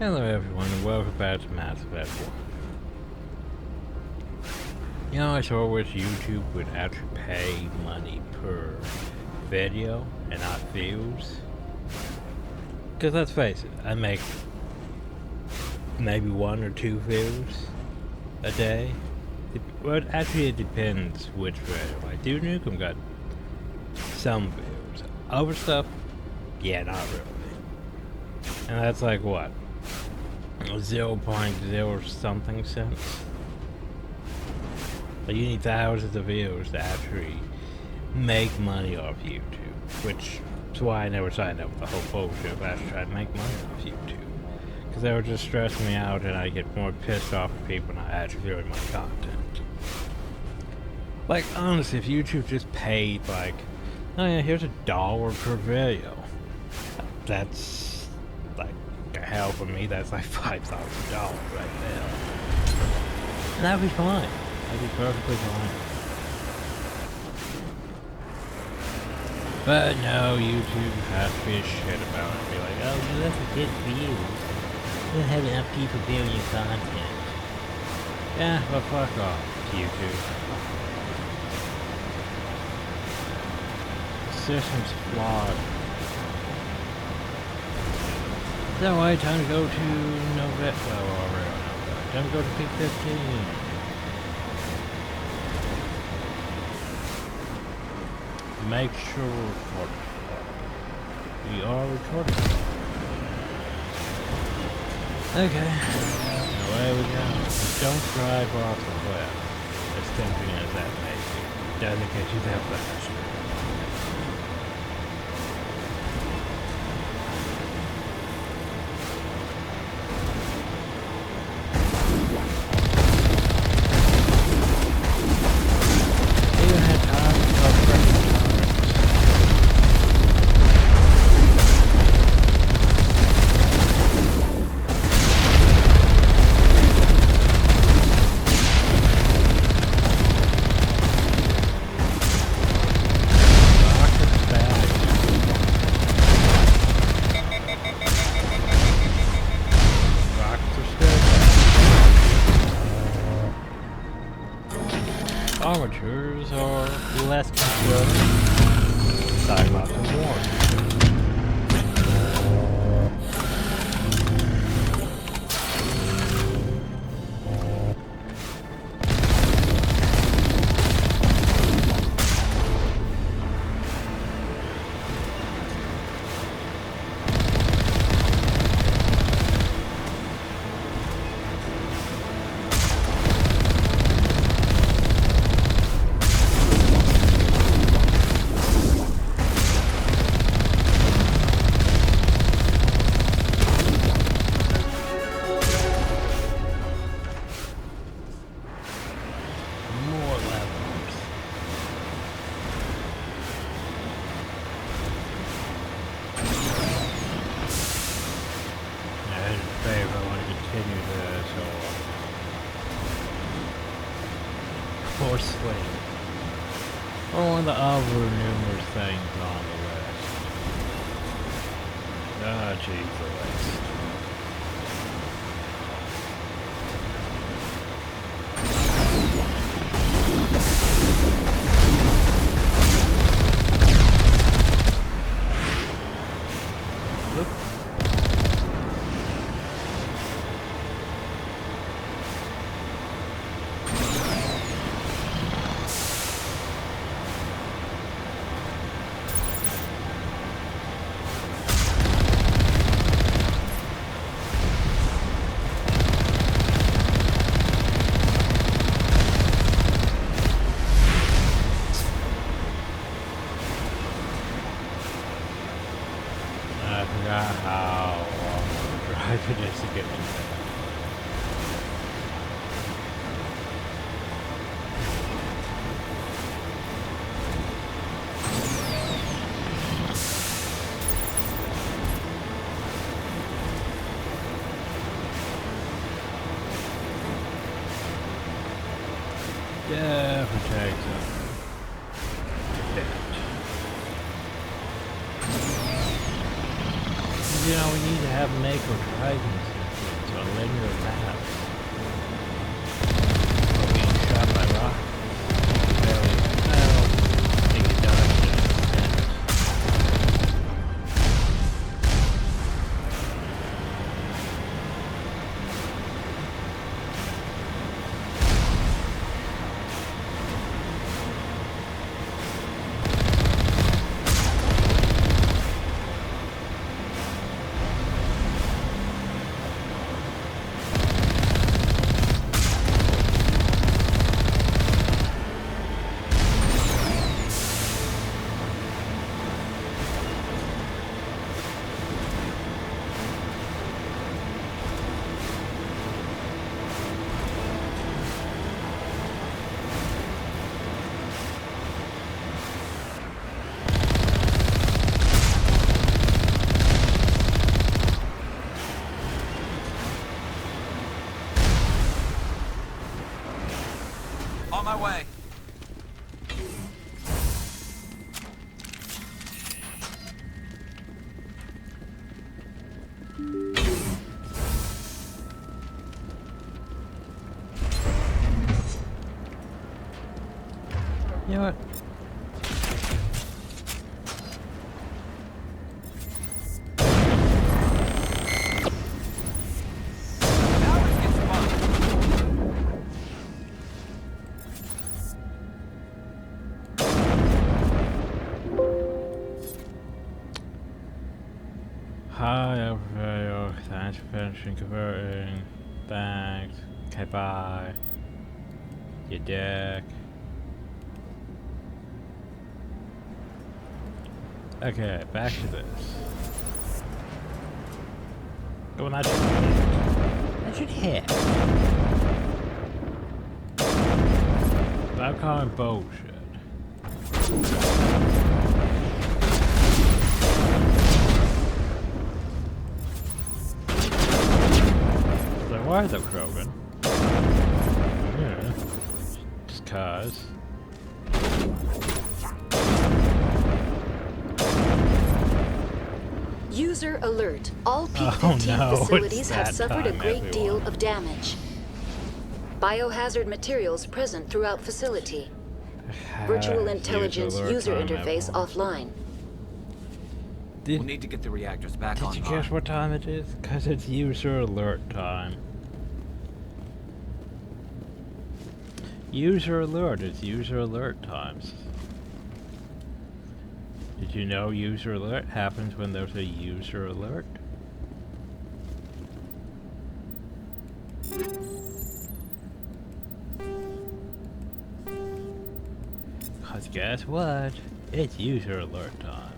Hello everyone and welcome back to Mass Effect 1. You know, I sort of wish YouTube would actually pay money per video and not views. Because let's face it, I make maybe 1 or 2 views a day. Well, actually it depends which video. Like Dude Nukem got some views. Other stuff, yeah, not really. And that's like what? 0.0 something cents. But you need thousands of views to actually make money off YouTube, which is why I never signed up with the whole bullshit of actually trying to make money off YouTube. Because they were just stressing me out and I get more pissed off at people not actually viewing my content. Like, honestly, if YouTube just paid, like, oh yeah, here's $1 per video. That's, like, hell for me, that's like $5,000 right there. And that'd be fine. That'd be perfectly fine. But no, YouTube has to be a shit about it. Be like, oh, you have to get views. You don't have enough people viewing your content. Yeah, well, fuck off, YouTube. The system's flawed. So anyway, time to go to November. Time to go to Peak 15. Make sure we're recording. We are recording. Okay. Away we go. Don't drive off the cliff. As tempting as that may be. Doesn't get you that fast. Armatures are less constructed. Cyclops are more. Or slave. Or one of the other numerous things on the list. Ah, jeez, the list. I forgot how long the drive it is to get to that. Yeah, potato. You know, we need to have Mako Dragons. a linear path. Or being shot by rockets. Barely. Well, I think he dodged it. On my way. You know what? Now it gets fun. Hi, overvalue. Thanks for finishing converting. Thanks. Okay, bye. You dick. Okay, back to this. Go on, that should hit. That should hit. Stop calling bullshit. So why is it Krogan? Yeah. Just cause. User alert. All Oh, P-15 no, facilities it's have that suffered a time, great deal everyone. of damage. Biohazard materials present throughout facility. Virtual intelligence user interface offline. We'll need to get the reactors back Did online. you guess what time it is? Because it's user alert time. User alert, it's user alert times. Did you know user alert happens when there's a user alert? Cause guess what? It's user alert time.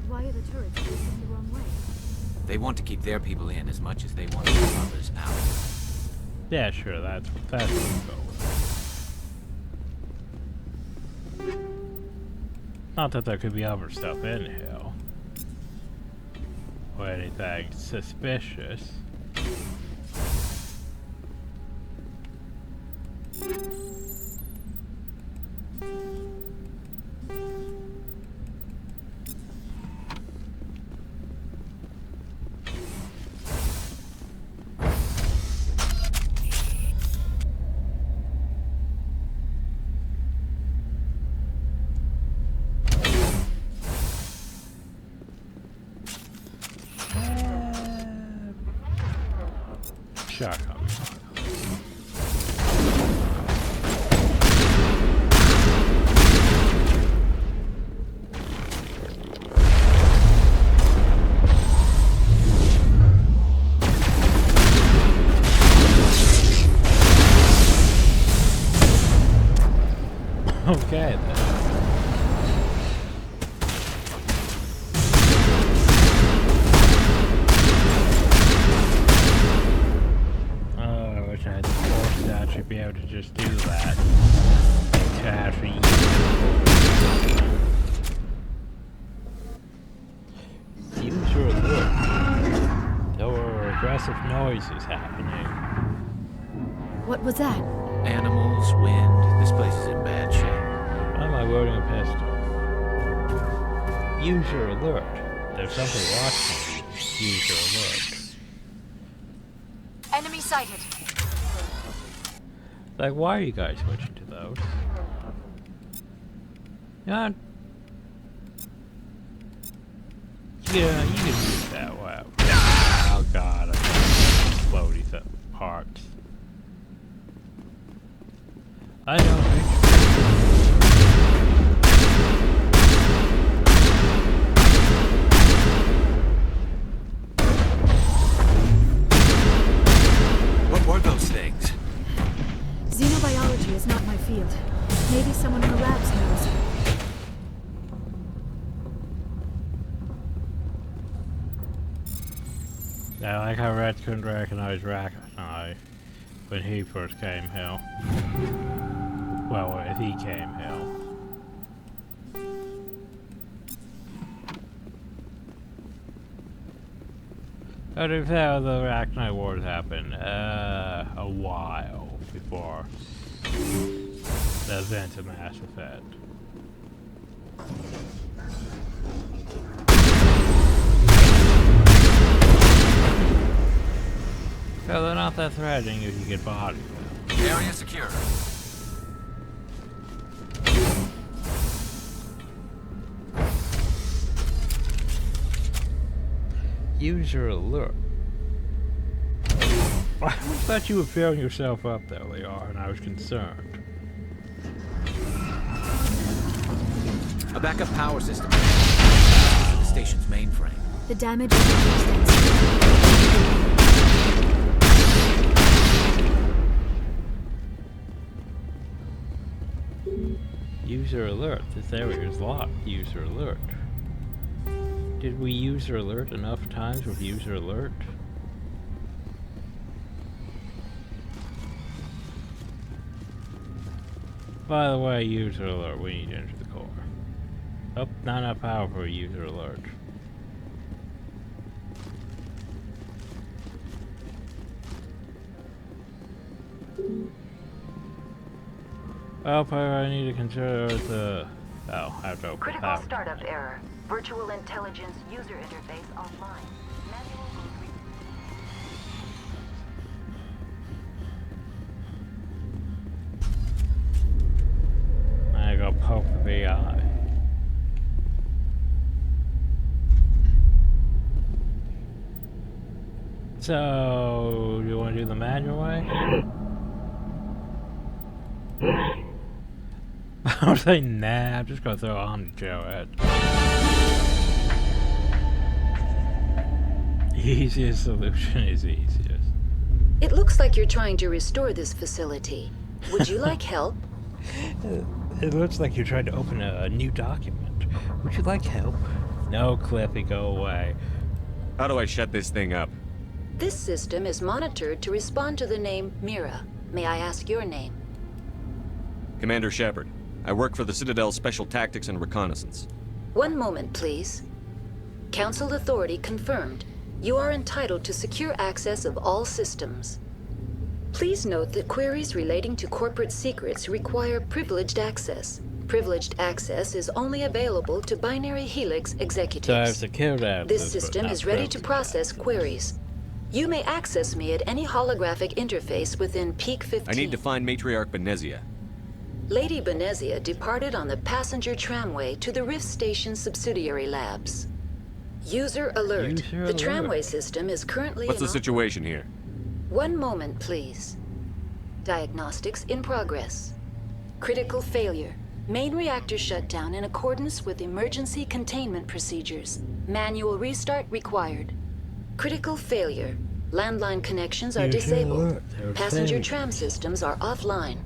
Why are the turrets facing the wrong way? They want to keep their people in as much as they want to keep others out. Yeah, sure, that's what we'll go with. Not that there could be other stuff in here. Or anything suspicious. Shotgun. Okay then. I wish I had the force to actually be able to just do that. To actually user alert. There were aggressive noises happening. What was that? Animals, wind. This place is in bad shape. Why am I loading a pistol? User alert. There's something watching me. User alert. Enemy sighted. Like, why are you guys switching to those? Yeah, you can use that. Wow. Oh god, I can't blow these up parts. I don't think. What were those things? Xenobiology is not my field. Maybe someone in the labs knows. I like how Red couldn't recognize Rakanai when he first came here. Well, if he came here. But if how the Rakanai Wars happened, a while before the events of Mass Effect. So they're not that threatening if you get bodied. Area secure. User alert. I thought you were filling yourself up there, Lear, and I was concerned. A backup power system. The station's mainframe. The damage is extensive. User alert. This area is locked. User alert. Did we user alert enough times with user alert? By the way, user alert, we need to enter the core. Oh, not enough power for a user alert. Well, I need to consider the... Oh, I have to open Critical power. startup error. Virtual intelligence user interface offline. Manual I go poke the VI. So, do you want to do the manual way? I was like, nah, I'm just gonna throw on Joe at. Easiest solution is easiest. It looks like you're trying to restore this facility. Would you like help? It looks like you're trying to open a new document. Would you like help? No, Cliffy, go away. How do I shut this thing up? This system is monitored to respond to the name Mira. May I ask your name? Commander Shepard. I work for the Citadel's Special Tactics and Reconnaissance. One moment, please. Council authority confirmed. You are entitled to secure access of all systems. Please note that queries relating to corporate secrets require privileged access. Privileged access is only available to binary Helix So I have executives. secured access. This system is ready to process queries. You may access me at any holographic interface within Peak 15. I need to find Matriarch Benezia. Lady Benezia departed on the passenger tramway to the Rift Station subsidiary labs. User alert. User the alert. tramway system is currently What's in the situation here? One moment, please. Diagnostics in progress. Critical failure. Main reactor shut down in accordance with emergency containment procedures. Manual restart required. Critical failure. Landline connections are User disabled. alert. They're Passenger failing. tram systems are offline.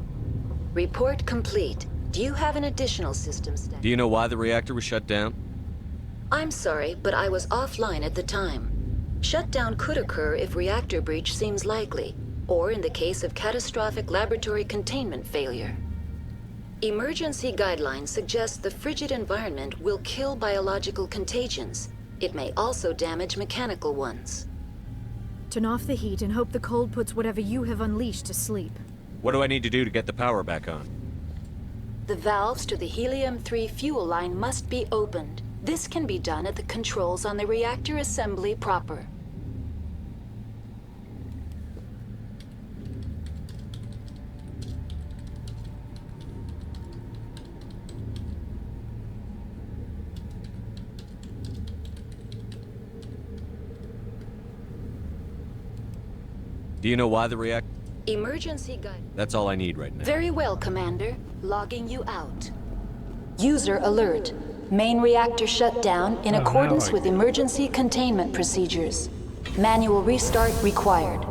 Report complete. Do you have an additional system status? Do you know why the reactor was shut down? I'm sorry, but I was offline at the time. Shutdown could occur if reactor breach seems likely, or in the case of catastrophic laboratory containment failure. Emergency guidelines suggest the frigid environment will kill biological contagions. It may also damage mechanical ones. Turn off the heat and hope the cold puts whatever you have unleashed to sleep. What do I need to do to get the power back on? The valves to the helium-3 fuel line must be opened. This can be done at the controls on the reactor assembly proper. Do you know why the react? Emergency guide. That's all I need right now. Very well, Commander. Logging you out. User alert. Main reactor shut down in accordance with emergency containment procedures. Manual restart required.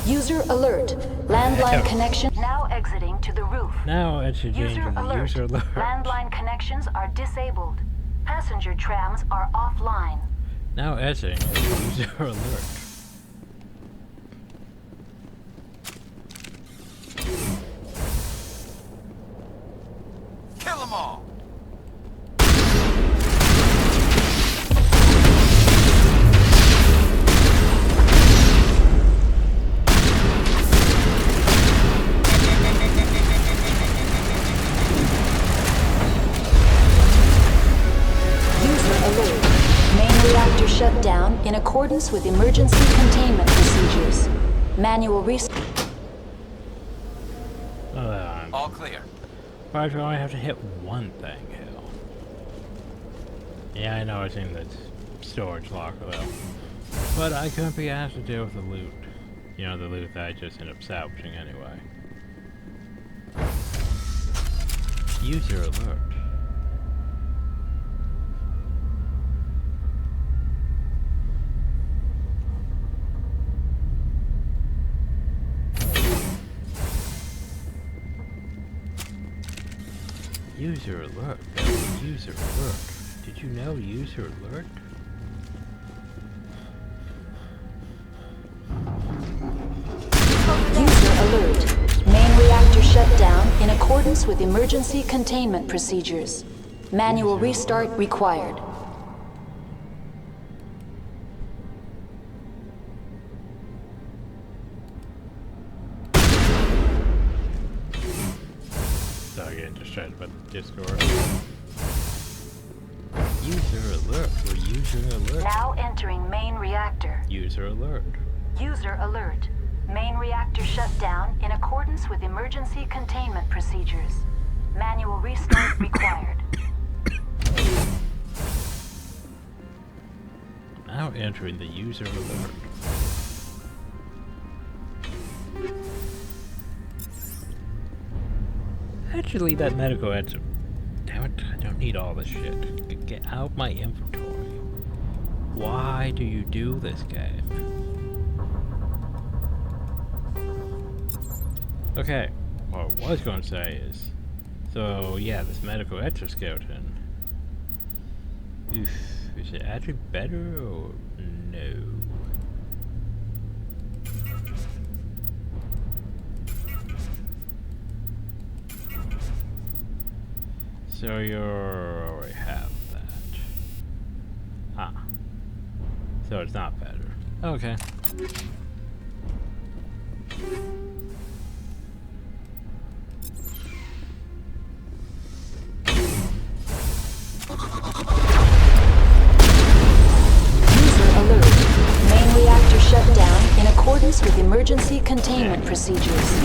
User alert. Landline connection now exiting to the roof. Now it's changing User the alert. user alert. Landline connections are disabled. Passenger trams are offline. Now etching user alert. Kill them all! Shut down in accordance with emergency containment procedures. Manual restart. All clear. Why do I have to hit one thing, hell? Yeah, I know it's in the storage locker though. But I couldn't be asked to deal with the loot. You know, the loot that I just ended up salvaging anyway. User alert. User alert. User alert. Did you know user alert? User alert. Main reactor shut down in accordance with emergency containment procedures. Manual restart required. Discord. User alert. We're user alert. Now entering main reactor. User alert. User alert. Main reactor shut down in accordance with emergency containment procedures. Manual restart required. Now entering the user alert. Actually, that medical edge. Damn it, I don't need all this shit. Get out my inventory. Why do you do this game? Okay, what I was going to say is, so yeah, this medical exoskeleton. Oof, is it actually better or no? So you already have that. Ah. So it's not better. Okay. User alert. Main reactor shut down in accordance with emergency containment procedures.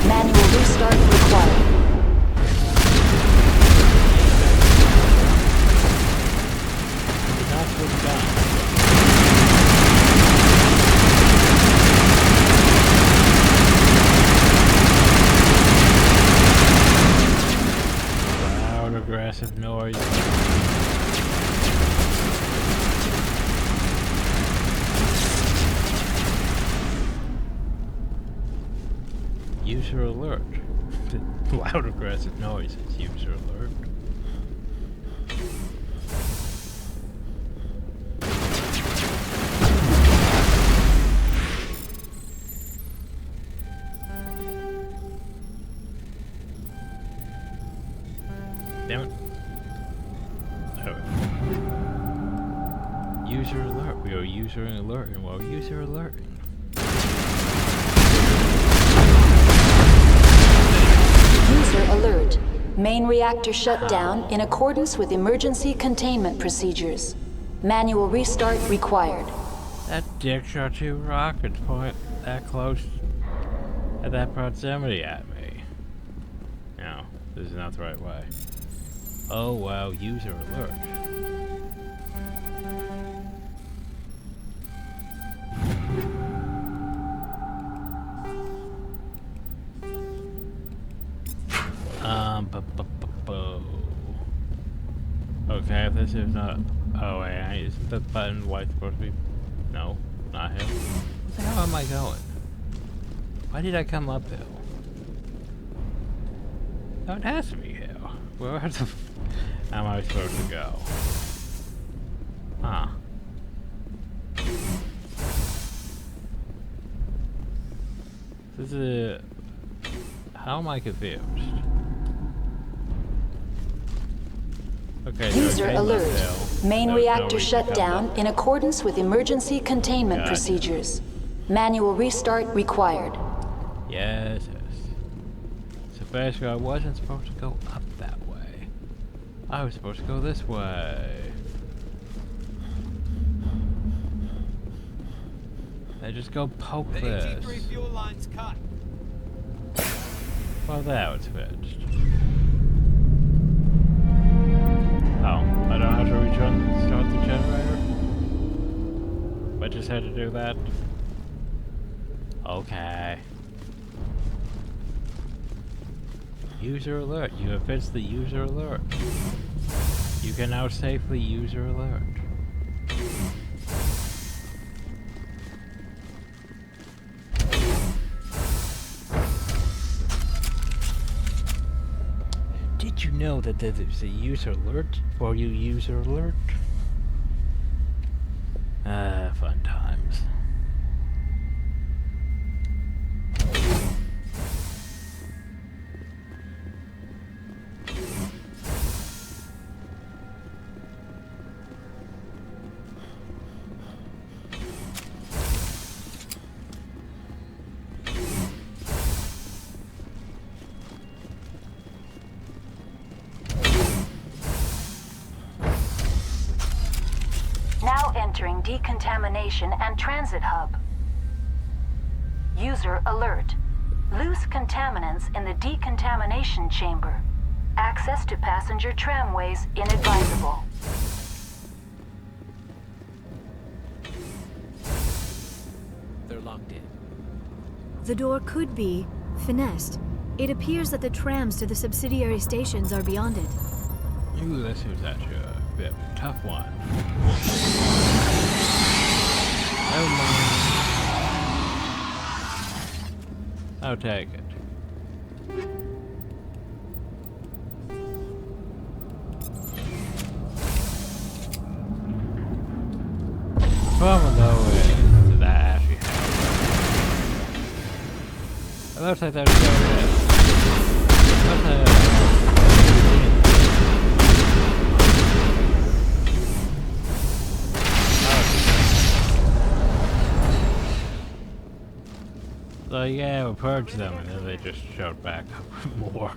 Manual restart required. Loud, aggressive noise. User alert. Loud, aggressive noises. User alert. Damn it. Oh. User alert. We are user alerting while user alerting. Main reactor shut down in accordance with emergency containment procedures. Manual restart required. That dick shot 2 rockets point that close at that proximity at me. No, this is not the right way. Oh wow, user alert. Okay, if this is not. Oh wait, isn't the button white supposed to be? No, not him. Where the hell am I going? Why did I come uphill? Oh, it has to be hill. Where the f am I supposed to go? Huh. This is how am I confused? Okay, User alert. Main reactor no shut down in accordance with emergency containment Gotcha. procedures. Manual restart required. Yes, yes. So basically, I wasn't supposed to go up that way. I was supposed to go this way. I just go poke this. fuel line's cut. Well, that was fixed. Oh, I don't have to start the generator? I just had to do that? Okay. User alert. You have fixed the user alert. You can now safely user alert. Did you know that there's a user alert for you user alert? Fun times. Now entering decontamination and transit hub. User alert. Loose contaminants in the decontamination chamber. Access to passenger tramways inadvisable. They're locked in. The door could be finessed. It appears that the trams to the subsidiary stations are beyond it. Ooh, this was actually a bit of a tough one. Oh my. I'll take it. Problem though is that actually happened. It looks like there's no So yeah, we purged them and then they just showed back up more.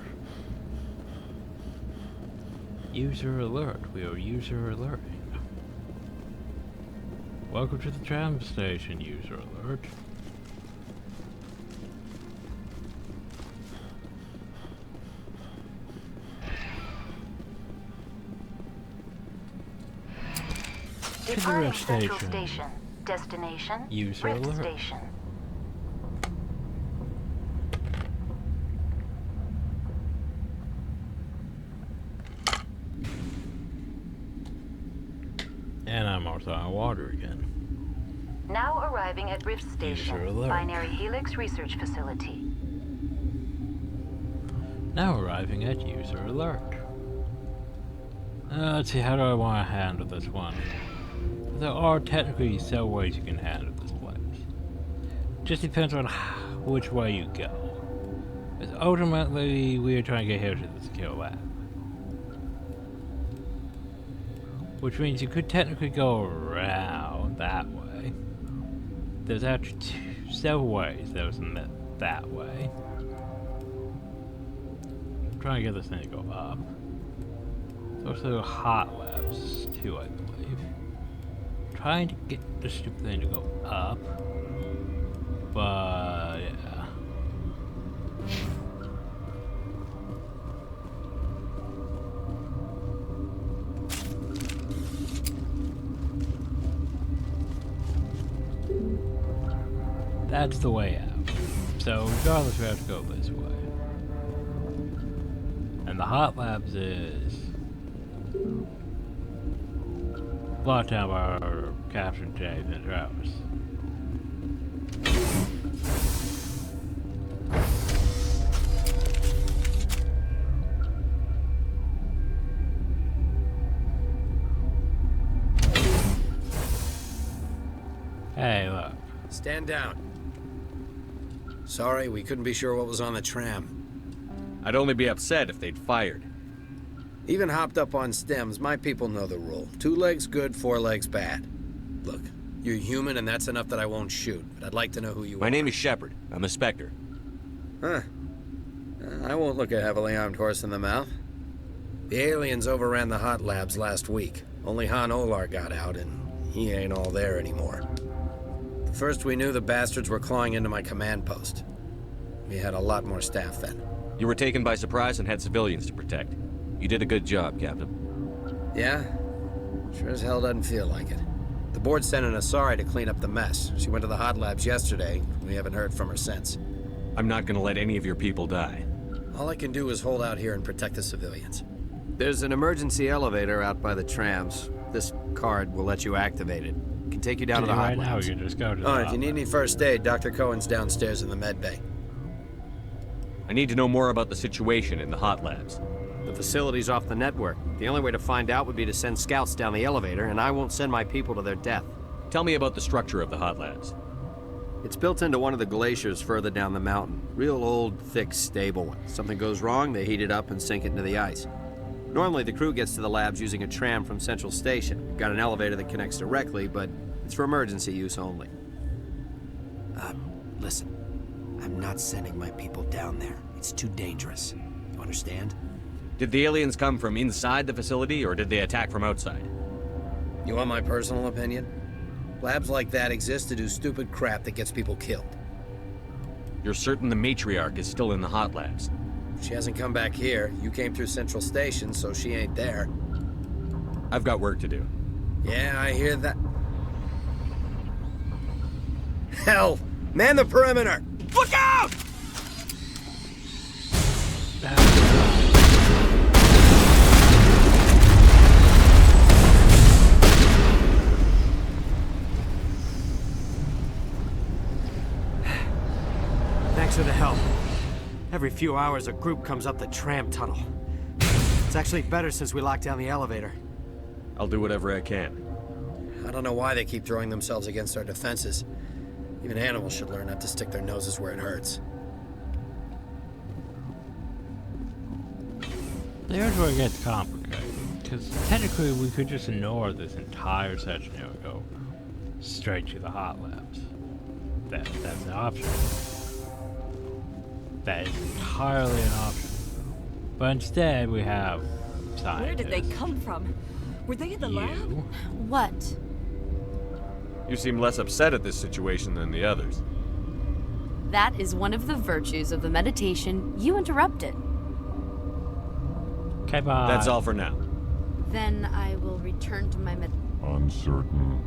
User alert. We are user alerting. Welcome to the tram station, user alert. Departing Rift Central Station. Station. Destination, User Rift alert. Station. And I'm also on water again. Now arriving at Rift User Station, alert. Binary Helix Research Facility. Now arriving at user alert. Let's see, how do I want to handle this one? There are technically several ways you can handle this place. Just depends on which way you go. Because ultimately, we are trying to get here to the secure lab. Which means you could technically go around that way. There's actually several ways. There's that way. I'm trying to get this thing to go up. There's also hot labs too, I believe. Trying to get the stupid thing to go up. But yeah. That's the way out. So regardless, we have to go this way. And the hot labs is blocked down by our captured Jays and Travis. Hey, look. Stand down. Sorry, we couldn't be sure what was on the tram. I'd only be upset if they'd fired. Even hopped up on stems, my people know the rule. 2 legs good, 4 legs bad. Look, you're human and that's enough that I won't shoot, but I'd like to know who you are. My name is Shepard. I'm a Spectre. Huh. I won't look a heavily armed horse in the mouth. The aliens overran the hot labs last week. Only Han Olar got out, and he ain't all there anymore. The first we knew, the bastards were clawing into my command post. We had a lot more staff then. You were taken by surprise and had civilians to protect. You did a good job, Captain. Yeah? Sure as hell doesn't feel like it. The board sent an Asari to clean up the mess. She went to the hot labs yesterday. We haven't heard from her since. I'm not gonna let any of your people die. All I can do is hold out here and protect the civilians. There's an emergency elevator out by the trams. This card will let you activate it. Can take you down to the hot right now, labs. you just go to the Oh, hot if you need any first aid, Dr. Cohen's downstairs in the med bay. I need to know more about the situation in the hot labs. The facility's off the network. The only way to find out would be to send scouts down the elevator, and I won't send my people to their death. Tell me about the structure of the hot labs. It's built into one of the glaciers further down the mountain. Real old, thick, stable one. Something goes wrong, they heat it up and sink it into the ice. Normally, the crew gets to the labs using a tram from Central Station. We've got an elevator that connects directly, but it's for emergency use only. Listen. I'm not sending my people down there. It's too dangerous. You understand? Did the aliens come from inside the facility, or did they attack from outside? You want my personal opinion? Labs like that exist to do stupid crap that gets people killed. You're certain the matriarch is still in the hot labs? She hasn't come back here. You came through Central Station, so she ain't there. I've got work to do. Yeah, I hear that. Hell! Man the perimeter! Look out! Thanks for the help. Every few hours, a group comes up the tram tunnel. It's actually better since we locked down the elevator. I'll do whatever I can. I don't know why they keep throwing themselves against our defenses. Even animals should learn not to stick their noses where it hurts. There's where it gets complicated. Because technically we could just ignore this entire section here and go straight to the hot labs. That's an option. That is entirely an option. But instead we have scientists. Where did they come from? Were they in the lab? What? You seem less upset at this situation than the others. That is one of the virtues of the meditation you interrupted. Okay, bye. That's all for now. Then I will return to my Uncertain.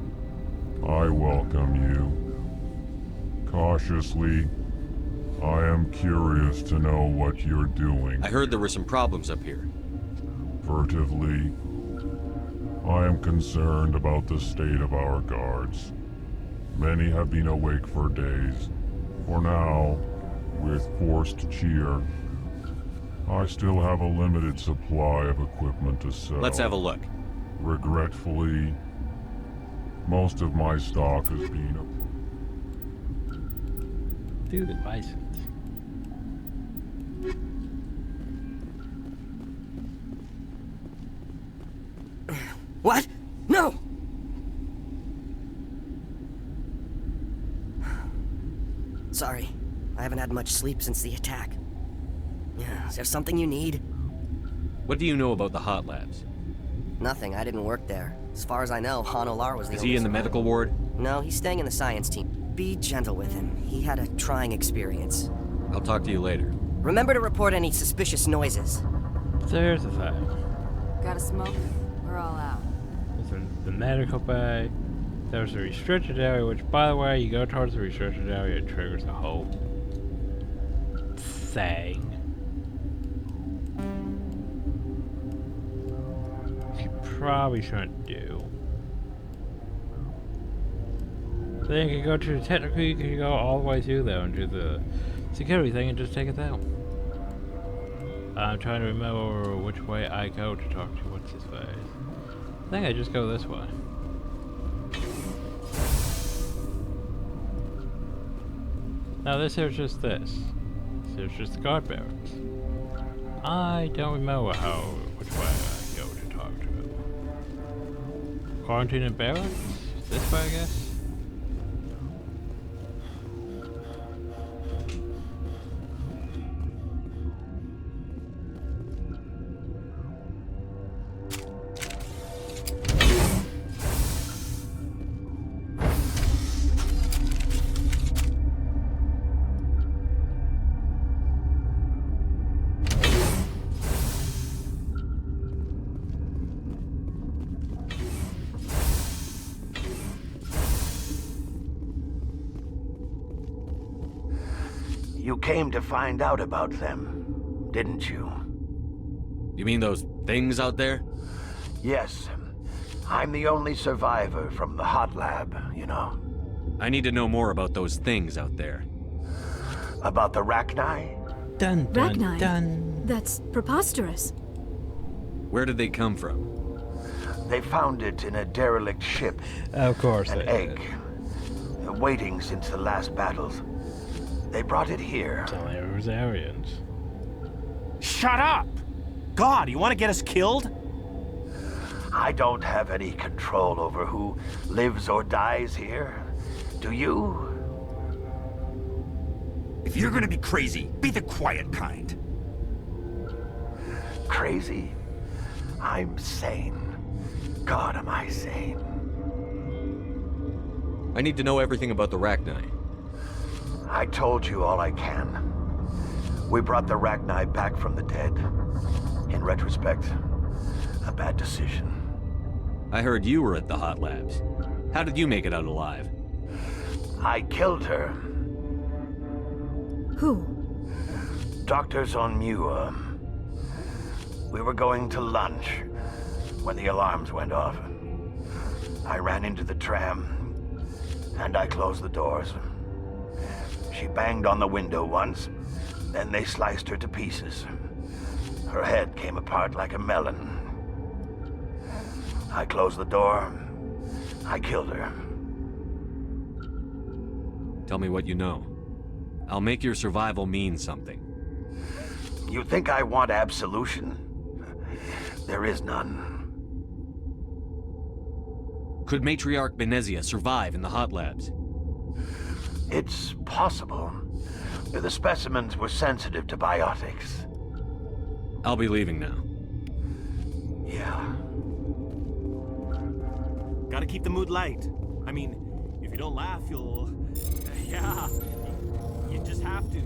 I welcome you. Cautiously, I am curious to know what you're doing. I heard there were some problems up here. Furtively, I am concerned about the state of our guards. Many have been awake for days. For now, with forced cheer, I still have a limited supply of equipment to sell. Let's have a look. Regretfully, most of my stock has been... Do the license. What? No! Sorry, I haven't had much sleep since the attack. Yeah, is there something you need? What do you know about the hot labs? Nothing, I didn't work there. As far as I know, Han Olar was the Is only he in the survivor. medical ward? No, he's staying in the science team. Be gentle with him. He had a trying experience. I'll talk to you later. Remember to report any suspicious noises. So here's the thing. Gotta smoke? We're all out. There's the medical bay. There's a restricted area, which, by the way, you go towards the restricted area, it triggers the whole thing. You probably shouldn't do. Then you can go to, technically you can go all the way through there and do the security thing and just take it down. I'm trying to remember which way I go to talk to what's his face. I think I just go this way. Now this here's just this. This is just the guard barracks. I don't remember which way I go to talk to him. Quarantine and barracks? This way, I guess? You came to find out about them, didn't you? You mean those things out there? Yes. I'm the only survivor from the hot lab, you know. I need to know more about those things out there. About the Rachni? Dun dun Rachni? dun. That's preposterous. Where did they come from? They found it in a derelict ship. Of course An they egg. did. Waiting since the last battles. They brought it here. It's only Rosarians. Shut up! God, you want to get us killed? I don't have any control over who lives or dies here. Do you? If you're gonna be crazy, be the quiet kind. Crazy? I'm sane. God, am I sane. I need to know everything about the Rachni. I told you all I can. We brought the Rachni back from the dead. In retrospect, a bad decision. I heard you were at the hot labs. How did you make it out alive? I killed her. Who? Doctors on Muir. We were going to lunch when the alarms went off. I ran into the tram, and I closed the doors. She banged on the window once, then they sliced her to pieces. Her head came apart like a melon. I closed the door. I killed her. Tell me what you know. I'll make your survival mean something. You think I want absolution? There is none. Could Matriarch Benezia survive in the hot labs? It's possible. The specimens were sensitive to biotics. I'll be leaving now. Yeah. Gotta keep the mood light. I mean, if you don't laugh, you'll... yeah. You just have to.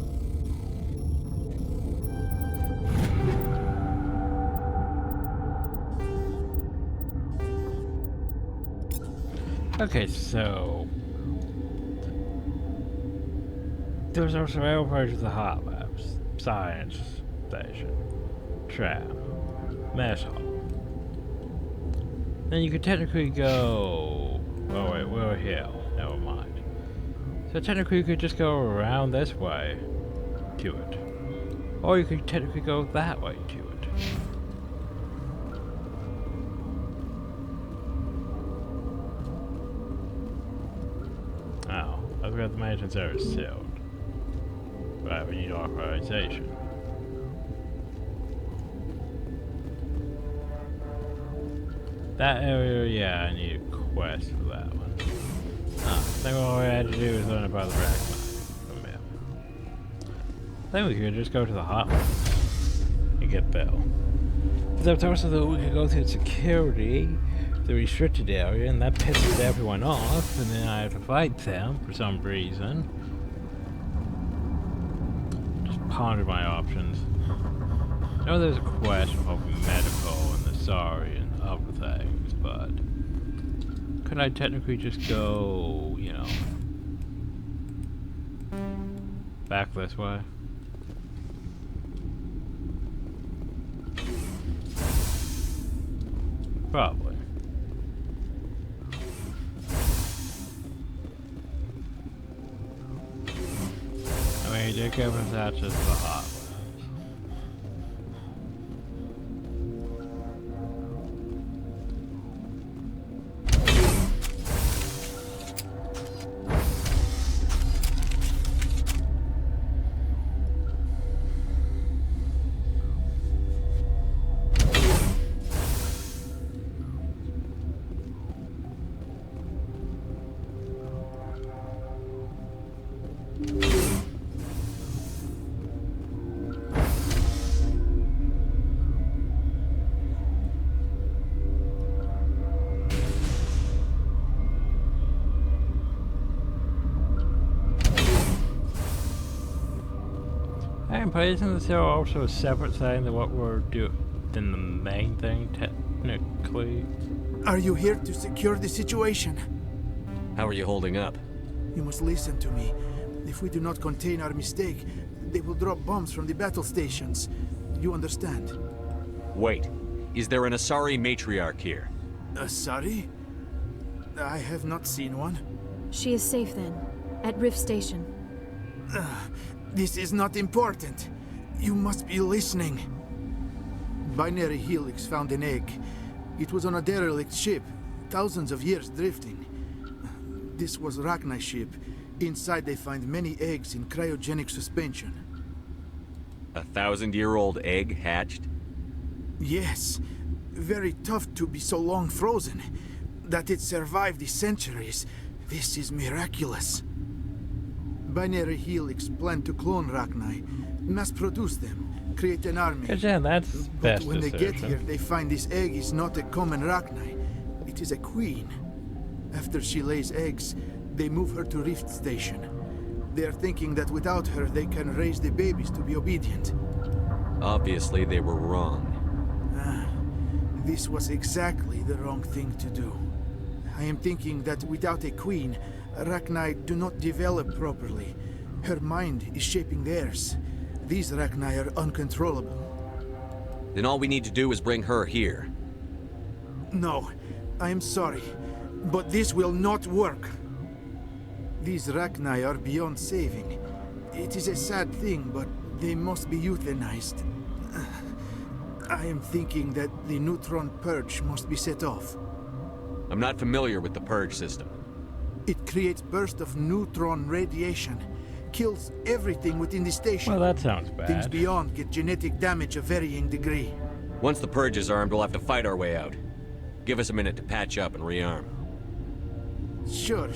Okay, so there's our survival part of the hot labs, science station, trap, mess hall. Then you could technically go. Oh wait, we're here. Never mind. So technically you could just go around this way to it, or you could technically go that way to it. Oh, I forgot the mansion service sealed. Right, we need authorization. That area, yeah, I need a quest for that one. I think all we had to do is learn about the Rachni from him. I think we could just go to the hot ones. to get Bill. But also though we could go through security, the restricted area, and that pisses everyone off, and then I have to fight them for some reason. Just ponder my options. I know there's a quest for medical and the sorry and other things, but could I technically just go, you know, back this way? Probably. I mean, you give us access to the hot labs. But isn't this also a separate thing than what we're doing than the main thing, technically? Are you here to secure the situation? How are you holding up? You must listen to me. If we do not contain our mistake, they will drop bombs from the battle stations. You understand? Wait. Is there an Asari matriarch here? Asari? I have not seen one. She is safe then, at Rift Station. This is not important. You must be listening. Binary Helix found an egg. It was on a derelict ship, thousands of years drifting. This was Rachni's ship. Inside they find many eggs in cryogenic suspension. 1,000-year-old egg hatched? Yes. Very tough to be so long frozen. That it survived the centuries. This is miraculous. Binary Helix planned to clone Rachni, mass-produce them, create an army. Yeah, that's but when they get here, they find this egg is not a common Rachni. It is a queen. After she lays eggs, they move her to Rift Station. They are thinking that without her, they can raise the babies to be obedient. Obviously, they were wrong. This was exactly the wrong thing to do. I am thinking that without a queen, Rachni do not develop properly. Her mind is shaping theirs. These Rachni are uncontrollable. Then all we need to do is bring her here. No, I am sorry, but this will not work. These Rachni are beyond saving. It is a sad thing, but they must be euthanized. I am thinking that the neutron purge must be set off. I'm not familiar with the purge system. It creates bursts of neutron radiation, kills everything within the station. Well, that sounds bad. Things beyond get genetic damage of varying degree. Once the purge is armed, we'll have to fight our way out. Give us a minute to patch up and rearm. Sure.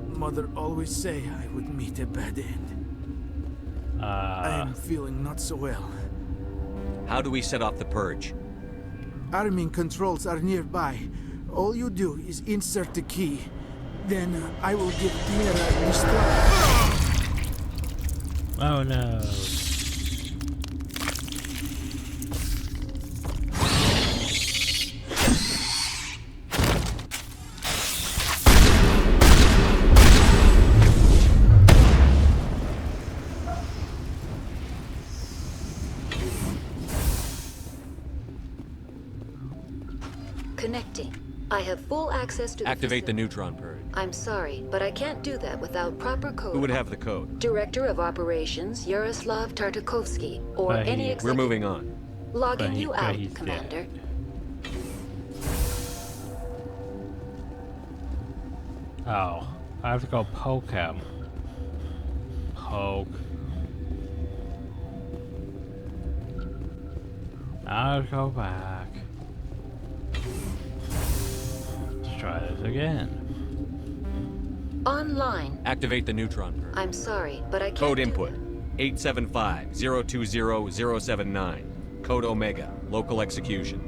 Mother always say I would meet a bad end. I am feeling not so well. How do we set off the purge? Arming controls are nearby. All you do is insert the key. Then I will give Mira the Oh no. Connecting. I have full access to the Activate the neutron purge. I'm sorry, but I can't do that without proper code. Who would have the code? Director of Operations, Yaroslav Tartakovsky, or any executive. We're moving on. Logging you out, Commander. Oh, I have to go poke him. Poke. I'll go back. Let's try this again. Online. Activate the neutron purge. I'm sorry, but I can't. Code input 875-020-079. Code Omega, local execution.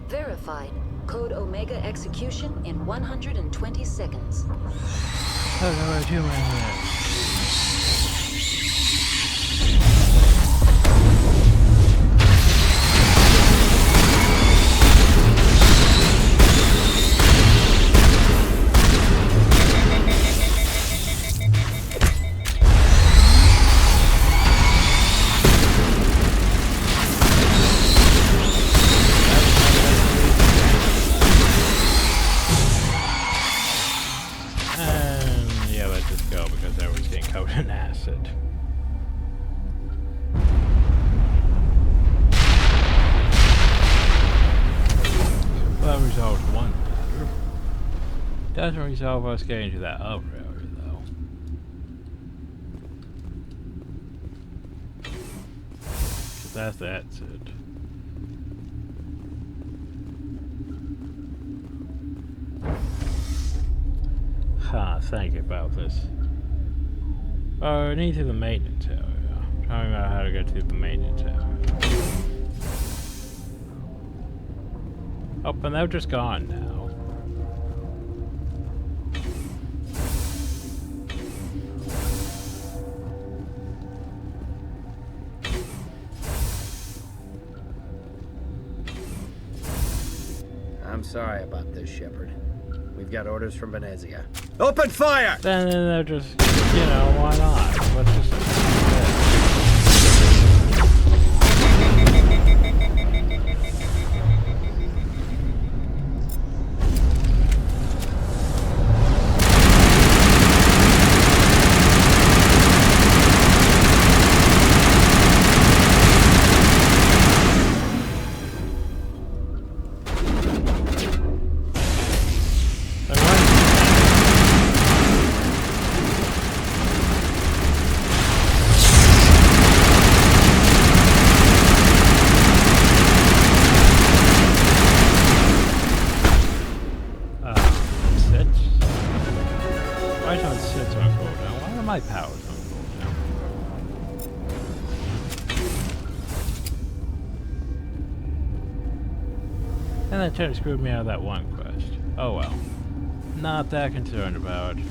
Verified. Code Omega execution in 120 seconds. How do I do that? Acid. Well, that resolves one matter. Doesn't resolve us getting to that other area, though. That's the exit. Think about this. I need to the maintenance area. Tell me about how to get to the maintenance area. Oh, and they're just gone now. I'm sorry about this, Shepard. We've got orders from Venezia. Open fire! Then they're just, you know, why not? Let's just... my powers on cooldown. And that totally screwed me out of that one quest. Oh well. Not that concerned about it.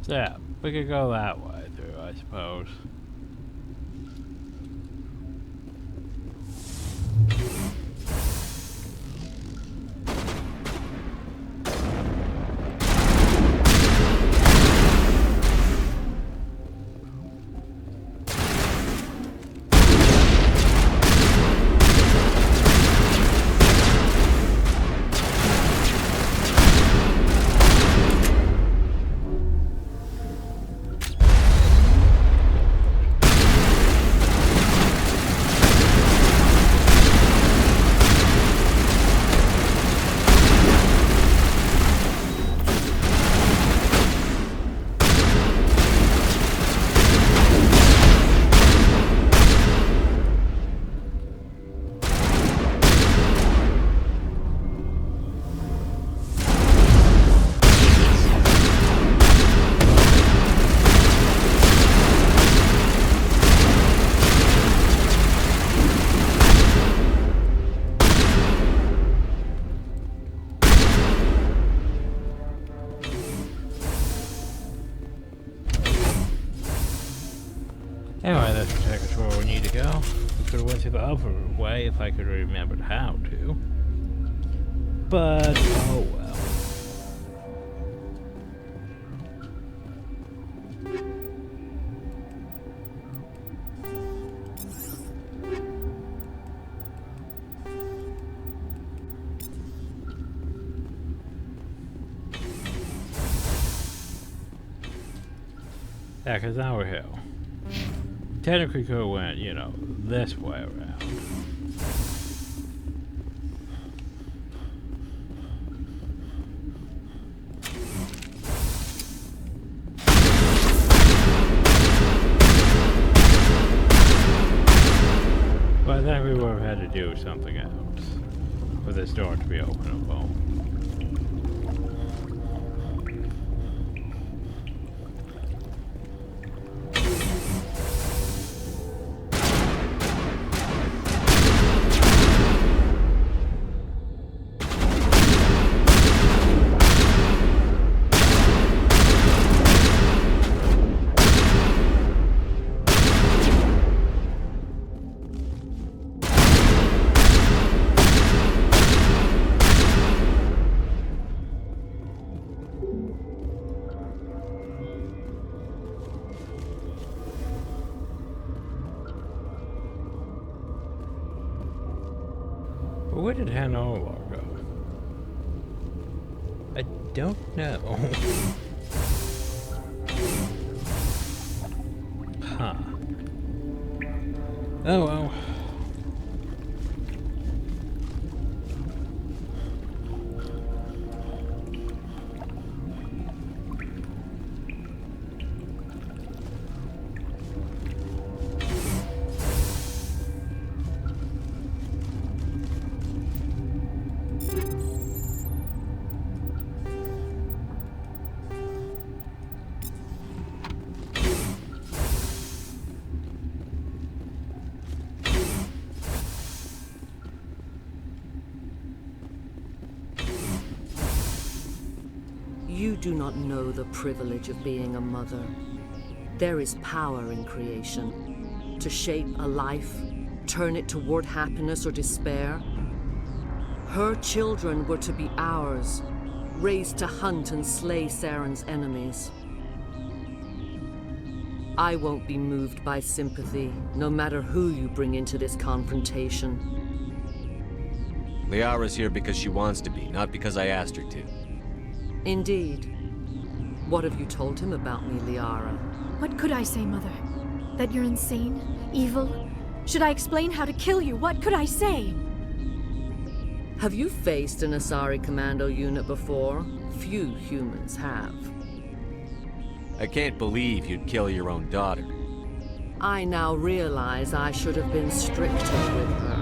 So yeah, we could go that way through, I suppose. Anyway, that's exactly where we need to go. We could have went to the other way if I could have remembered how to. But, oh well. Yeah, because now we're here. Technically could have went, you know, this way around. But I think we would have had to do something else. for this door to be openable. Where did Hanover go? I don't know. Huh. Oh well. You do not know the privilege of being a mother. There is power in creation. To shape a life, turn it toward happiness or despair. Her children were to be ours, raised to hunt and slay Saren's enemies. I won't be moved by sympathy, no matter who you bring into this confrontation. Liara's here because she wants to be, not because I asked her to. Indeed. What have you told him about me, Liara? What could I say, Mother? That you're insane? Evil? Should I explain how to kill you? What could I say? Have you faced an Asari commando unit before? Few humans have. I can't believe you'd kill your own daughter. I now realize I should have been stricter with her.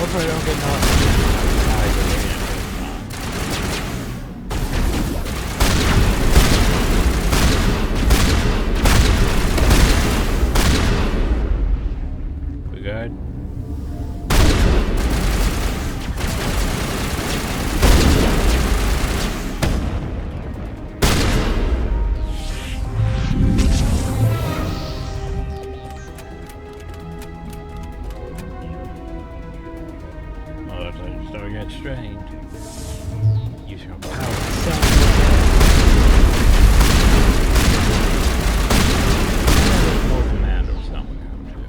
Hopefully I don't get knocked. We good? Strained. Use your power. There's more commandos somewhere too.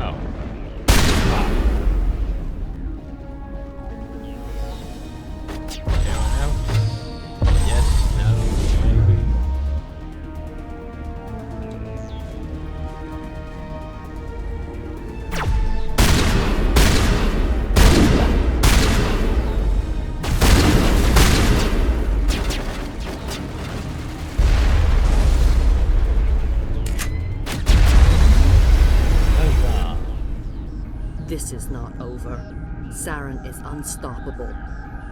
Oh. Anyone else? Yes, no, maybe. This is not over. Saren is unstoppable.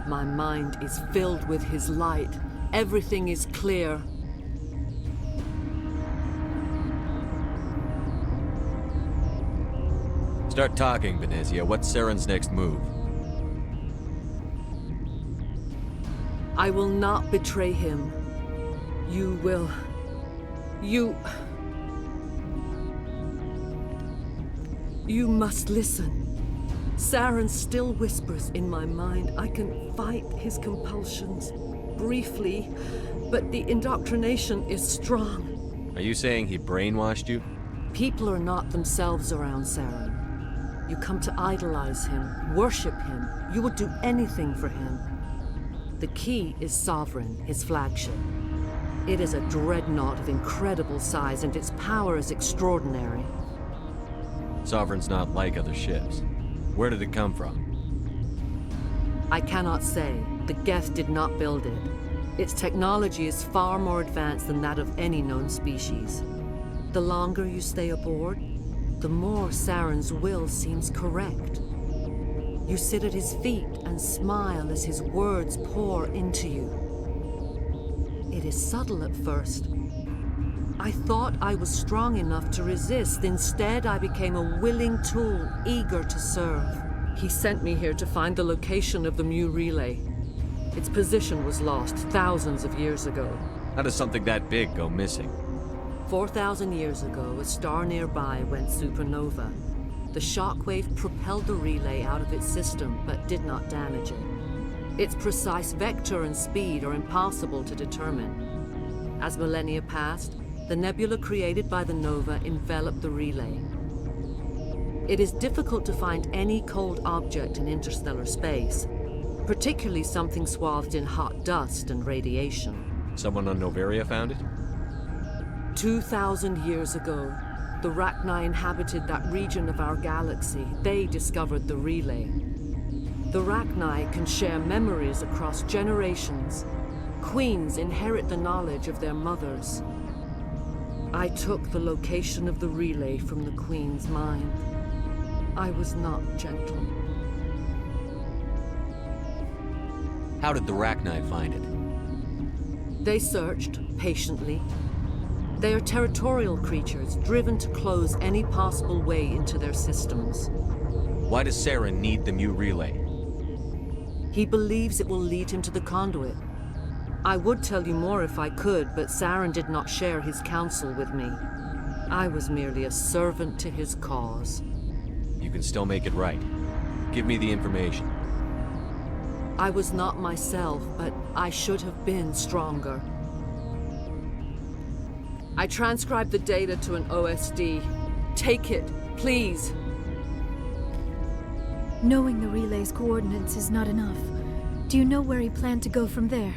My mind is filled with his light. Everything is clear. Start talking, Venezia. What's Saren's next move? I will not betray him. You will... You must listen. Saren still whispers in my mind. I can fight his compulsions, briefly, but the indoctrination is strong. Are you saying he brainwashed you? People are not themselves around Saren. You come to idolize him, worship him. You would do anything for him. The key is Sovereign, his flagship. It is a dreadnought of incredible size, and its power is extraordinary. Sovereign's not like other ships. Where did it come from? I cannot say. The Geth did not build it. Its technology is far more advanced than that of any known species. The longer you stay aboard, the more Saren's will seems correct. You sit at his feet and smile as his words pour into you. It is subtle at first. I thought I was strong enough to resist. Instead, I became a willing tool, eager to serve. He sent me here to find the location of the Mu relay. Its position was lost thousands of years ago. How does something that big go missing? 4,000 years ago, a star nearby went supernova. The shockwave propelled the relay out of its system, but did not damage it. Its precise vector and speed are impossible to determine. As millennia passed, the nebula created by the nova enveloped the relay. It is difficult to find any cold object in interstellar space, particularly something swathed in hot dust and radiation. Someone on Noveria found it? 2,000 years ago, the Rachni inhabited that region of our galaxy. They discovered the relay. The Rachni can share memories across generations. Queens inherit the knowledge of their mothers. I took the location of the relay from the Queen's mind. I was not gentle. How did the Rachni find it? They searched, patiently. They are territorial creatures, driven to close any possible way into their systems. Why does Saren need the Mu relay? He believes it will lead him to the conduit. I would tell you more if I could, but Saren did not share his counsel with me. I was merely a servant to his cause. You can still make it right. Give me the information. I was not myself, but I should have been stronger. I transcribed the data to an OSD. Take it, please. Knowing the relay's coordinates is not enough. Do you know where he planned to go from there?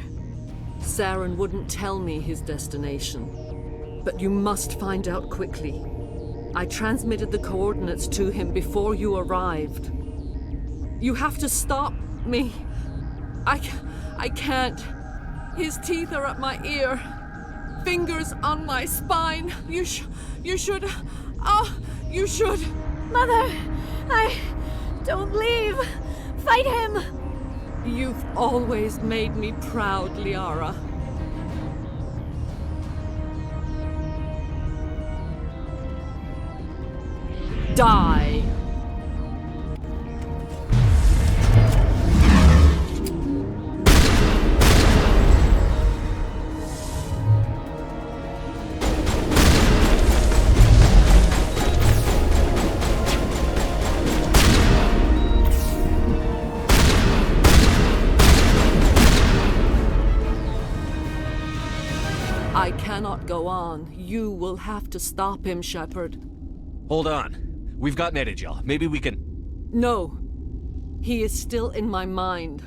Saren wouldn't tell me his destination. But you must find out quickly. I transmitted the coordinates to him before you arrived. You have to stop me. I can't. His teeth are at my ear. Fingers on my spine. You should. You should. Mother! Don't leave! Fight him! You've always made me proud, Liara. Die! I cannot go on. You will have to stop him, Shepard. Hold on. We've got Metagel. Maybe we can... No. He is still in my mind.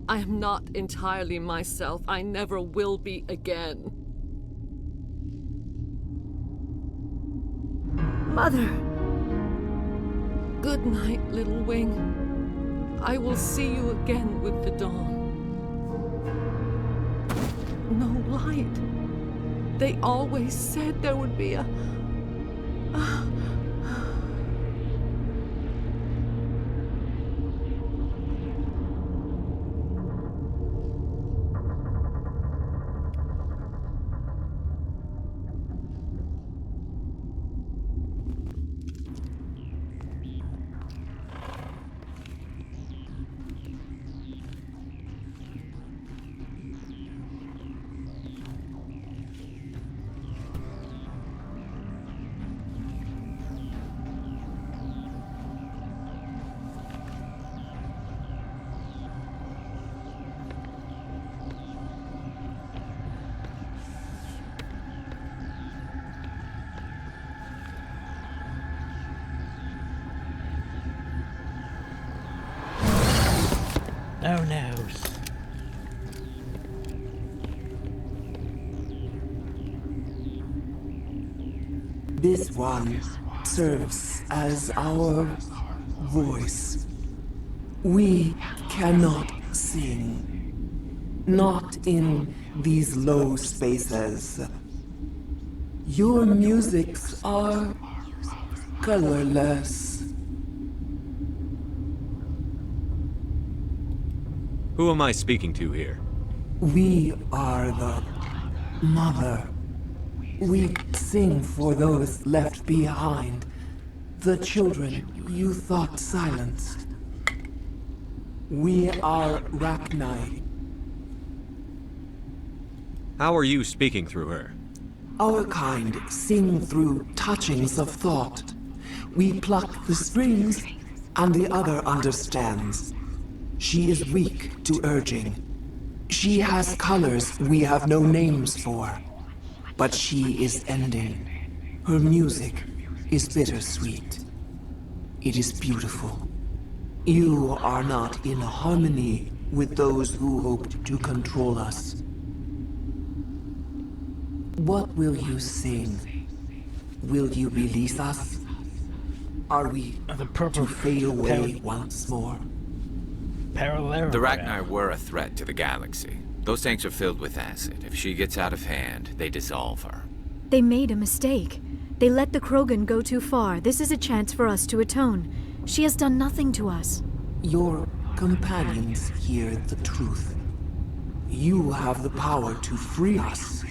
I am not entirely myself. I never will be again. Mother! Good night, little wing. I will see you again with the dawn. No light. They always said there would be a... Oh no. This one serves as our voice. We cannot sing. Not in these low spaces. Your musics are colorless. Who am I speaking to here? We are the mother. We sing for those left behind. The children you thought silenced. We are Rachni. How are you speaking through her? Our kind sing through touchings of thought. We pluck the strings, and the other understands. She is weak to urging. She has colors we have no names for. But she is ending. Her music is bittersweet. It is beautiful. You are not in harmony with those who hoped to control us. What will you sing? Will you release us? Are we to fade away once more? The Rachni were a threat to the galaxy. Those tanks are filled with acid. If she gets out of hand, they dissolve her. They made a mistake. They let the Krogan go too far. This is a chance for us to atone. She has done nothing to us. Your companions hear the truth. You have the power to free us,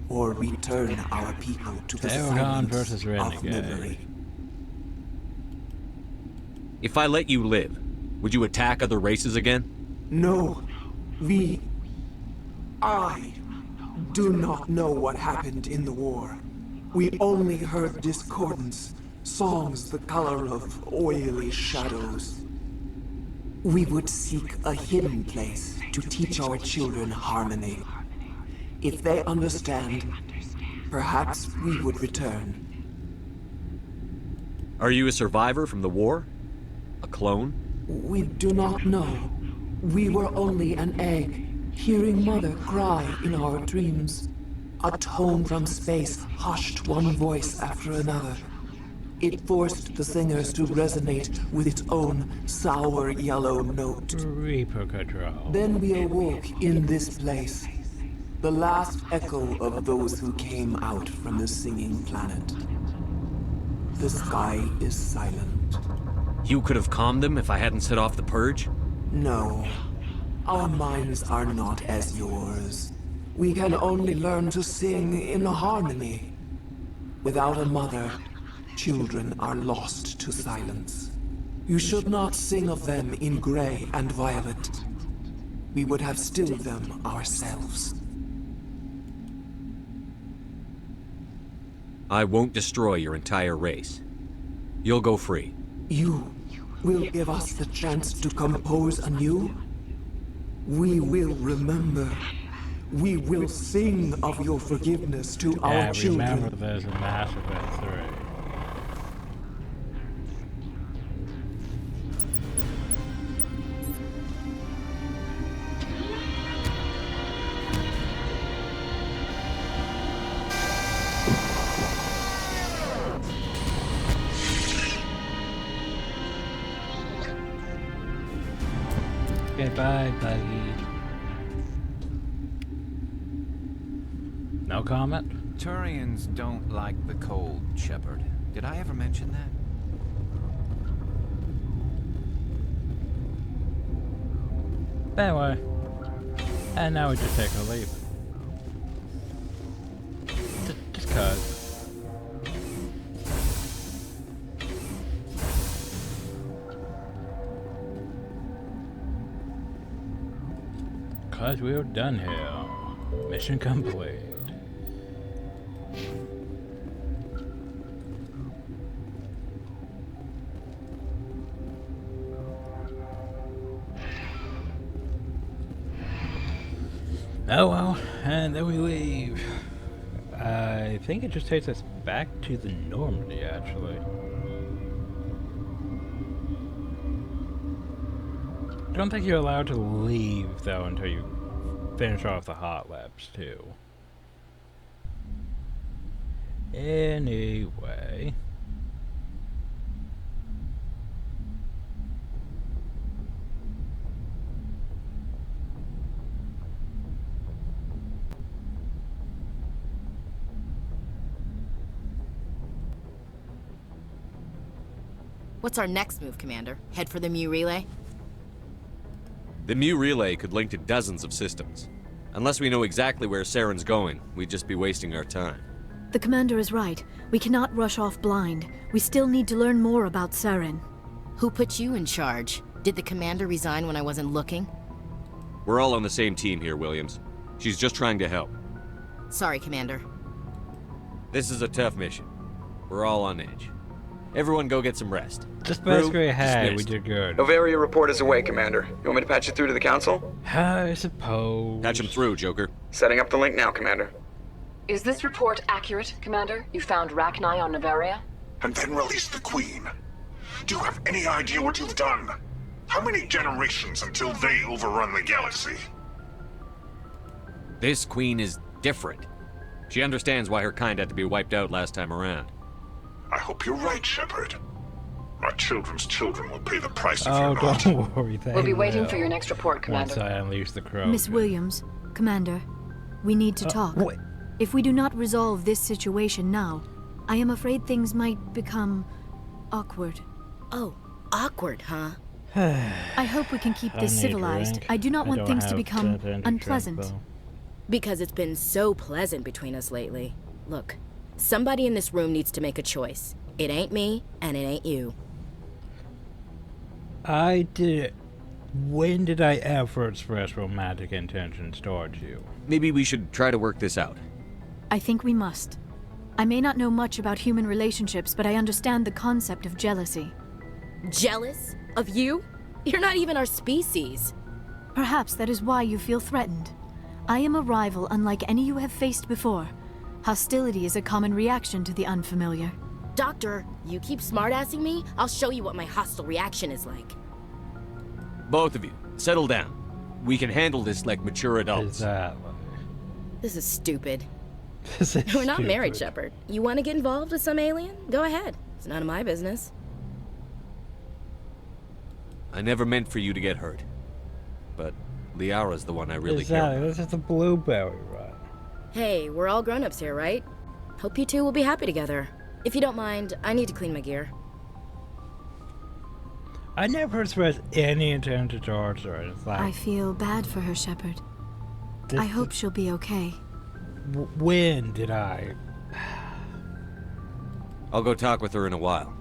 or return our people to the silence of memory. If I let you live, would you attack other races again? No. I do not know what happened in the war. We only heard discordance, songs the color of oily shadows. We would seek a hidden place to teach our children harmony. If they understand, perhaps we would return. Are you a survivor from the war? A clone? We do not know. We were only an egg, hearing Mother cry in our dreams. A tone from space hushed one voice after another. It forced the singers to resonate with its own sour yellow note. Reaper control. Then we awoke in this place, the last echo of those who came out from the singing planet. The sky is silent. You could have calmed them if I hadn't set off the purge? No. Our minds are not as yours. We can only learn to sing in harmony. Without a mother, children are lost to silence. You should not sing of them in gray and violet. We would have stilled them ourselves. I won't destroy your entire race. You'll go free. You will give us the chance to compose anew? We will remember. We will sing of your forgiveness to our children. Remember there's a Mass Effect 3. Okay, bye, buddy. No comment? Turians don't like the cold, Shepard. Did I ever mention that? Anyway. And now we just take a leave. Just cause. Cause we're done here. Mission complete. Oh well, and then we leave. I think it just takes us back to the Normandy, actually. don't think you're allowed to leave, though, until you finish off the hot labs, too. Anyway. What's our next move, Commander? Head for the Mu relay? The Mu relay could link to dozens of systems. Unless we know exactly where Saren's going, we'd just be wasting our time. The commander is right. We cannot rush off blind. We still need to learn more about Saren. Who put you in charge? Did the commander resign when I wasn't looking? We're all on the same team here, Williams. She's just trying to help. Sorry, Commander. This is a tough mission. We're all on edge. Everyone go get some rest. Just basically, hey, we did good. Novaria report is away, Commander. You want me to patch it through to the Council? I suppose. Patch him through, Joker. Setting up the link now, Commander. Is this report accurate, Commander? You found Rachni on Novaria? And then released the Queen. Do you have any idea what you've done? How many generations until they overrun the galaxy? This Queen is different. She understands why her kind had to be wiped out last time around. I hope you're right, Shepard. Our children's children will pay the price if Oh, you're not. don't worry, We'll be waiting for your next report, Commander. Once I unleash the crow. Miss Williams, Commander, we need to talk. Wait. If we do not resolve this situation now, I am afraid things might become awkward. Oh, awkward, huh? I hope we can keep I this need a civilized. drink. I do not I want don't things to have become that energy unpleasant. drink, though. Because it's been so pleasant between us lately. Look, somebody in this room needs to make a choice. It ain't me, and it ain't you. I did. When did I ever express romantic intentions towards you? Maybe we should try to work this out. I think we must. I may not know much about human relationships, but I understand the concept of jealousy. Jealous? Of you? You're not even our species. Perhaps that is why you feel threatened. I am a rival unlike any you have faced before. Hostility is a common reaction to the unfamiliar. Doctor, you keep smartassing me, I'll show you what my hostile reaction is like. Both of you, settle down. We can handle this like mature adults. Exactly. This is stupid. This is We're not stupid. married, Shepard. You want to get involved with some alien? Go ahead. It's none of my business. I never meant for you to get hurt. But Liara's the one I really care Exactly. about. This is the blueberry run. Hey, we're all grown-ups here, right? Hope you two will be happy together. If you don't mind, I need to clean my gear. I never expressed any intent to towards her. It's like, I feel bad for her, Shepard. I hope she'll be okay. When did I? I'll go talk with her in a while.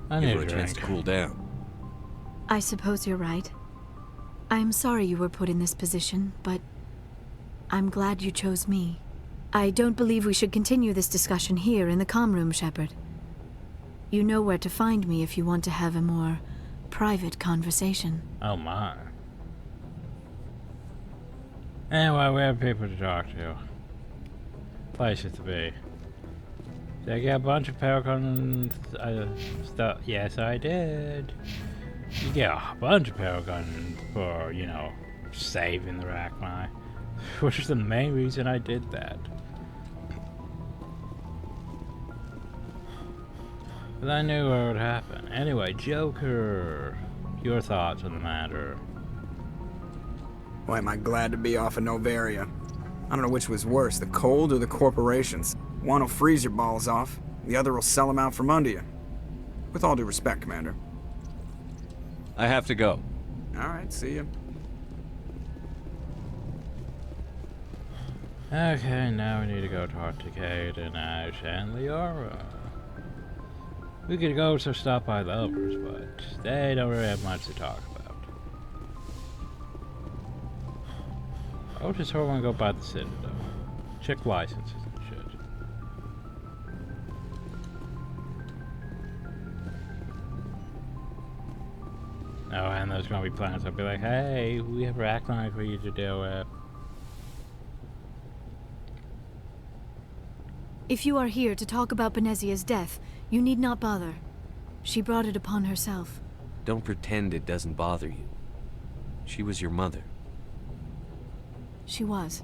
I Give need her a a chance to drink. cool down. I suppose you're right. I'm sorry you were put in this position, but I'm glad you chose me. I don't believe we should continue this discussion here in the comm room, Shepard. You know where to find me if you want to have a more private conversation. Oh my. Anyway, we have people to talk to. Places to be. Did I get a bunch of Paragon stuff? Yes, I did. You get a bunch of Paragon for, you know, saving the Rachni. Which is the main reason I did that. But I knew what would happen. Anyway, Joker. Your thoughts on the matter. Boy, am I glad to be off of Novaria. I don't know which was worse, the cold or the corporations. One will freeze your balls off, the other will sell them out from under you. With all due respect, Commander. I have to go. Alright, see ya. Okay, now we need to go talk to Kate and Ash and Liara. We could go to stop by the others, but they don't really have much to talk about. I'll just want to go by the Citadel. Check licenses and shit. Oh, and there's gonna be plans. I'll be like, hey, we have Rachni for you to deal with. If you are here to talk about Benezia's death, you need not bother. She brought it upon herself. Don't pretend it doesn't bother you. She was your mother. She was.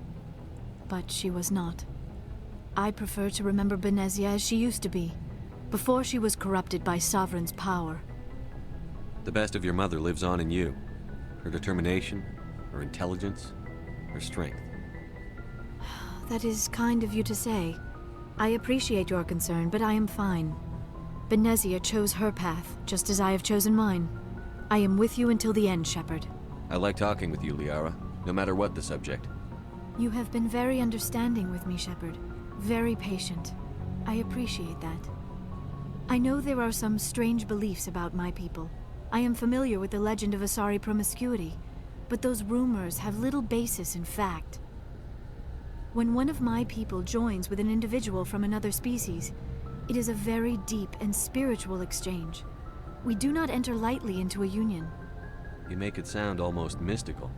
But she was not. I prefer to remember Benezia as she used to be, before she was corrupted by Sovereign's power. The best of your mother lives on in you. Her determination, her intelligence, her strength. That is kind of you to say. I appreciate your concern, but I am fine. Benezia chose her path, just as I have chosen mine. I am with you until the end, Shepard. I like talking with you, Liara, no matter what the subject. You have been very understanding with me, Shepard. Very patient. I appreciate that. I know there are some strange beliefs about my people. I am familiar with the legend of Asari promiscuity, but those rumors have little basis in fact. When one of my people joins with an individual from another species, it is a very deep and spiritual exchange. We do not enter lightly into a union. You make it sound almost mystical.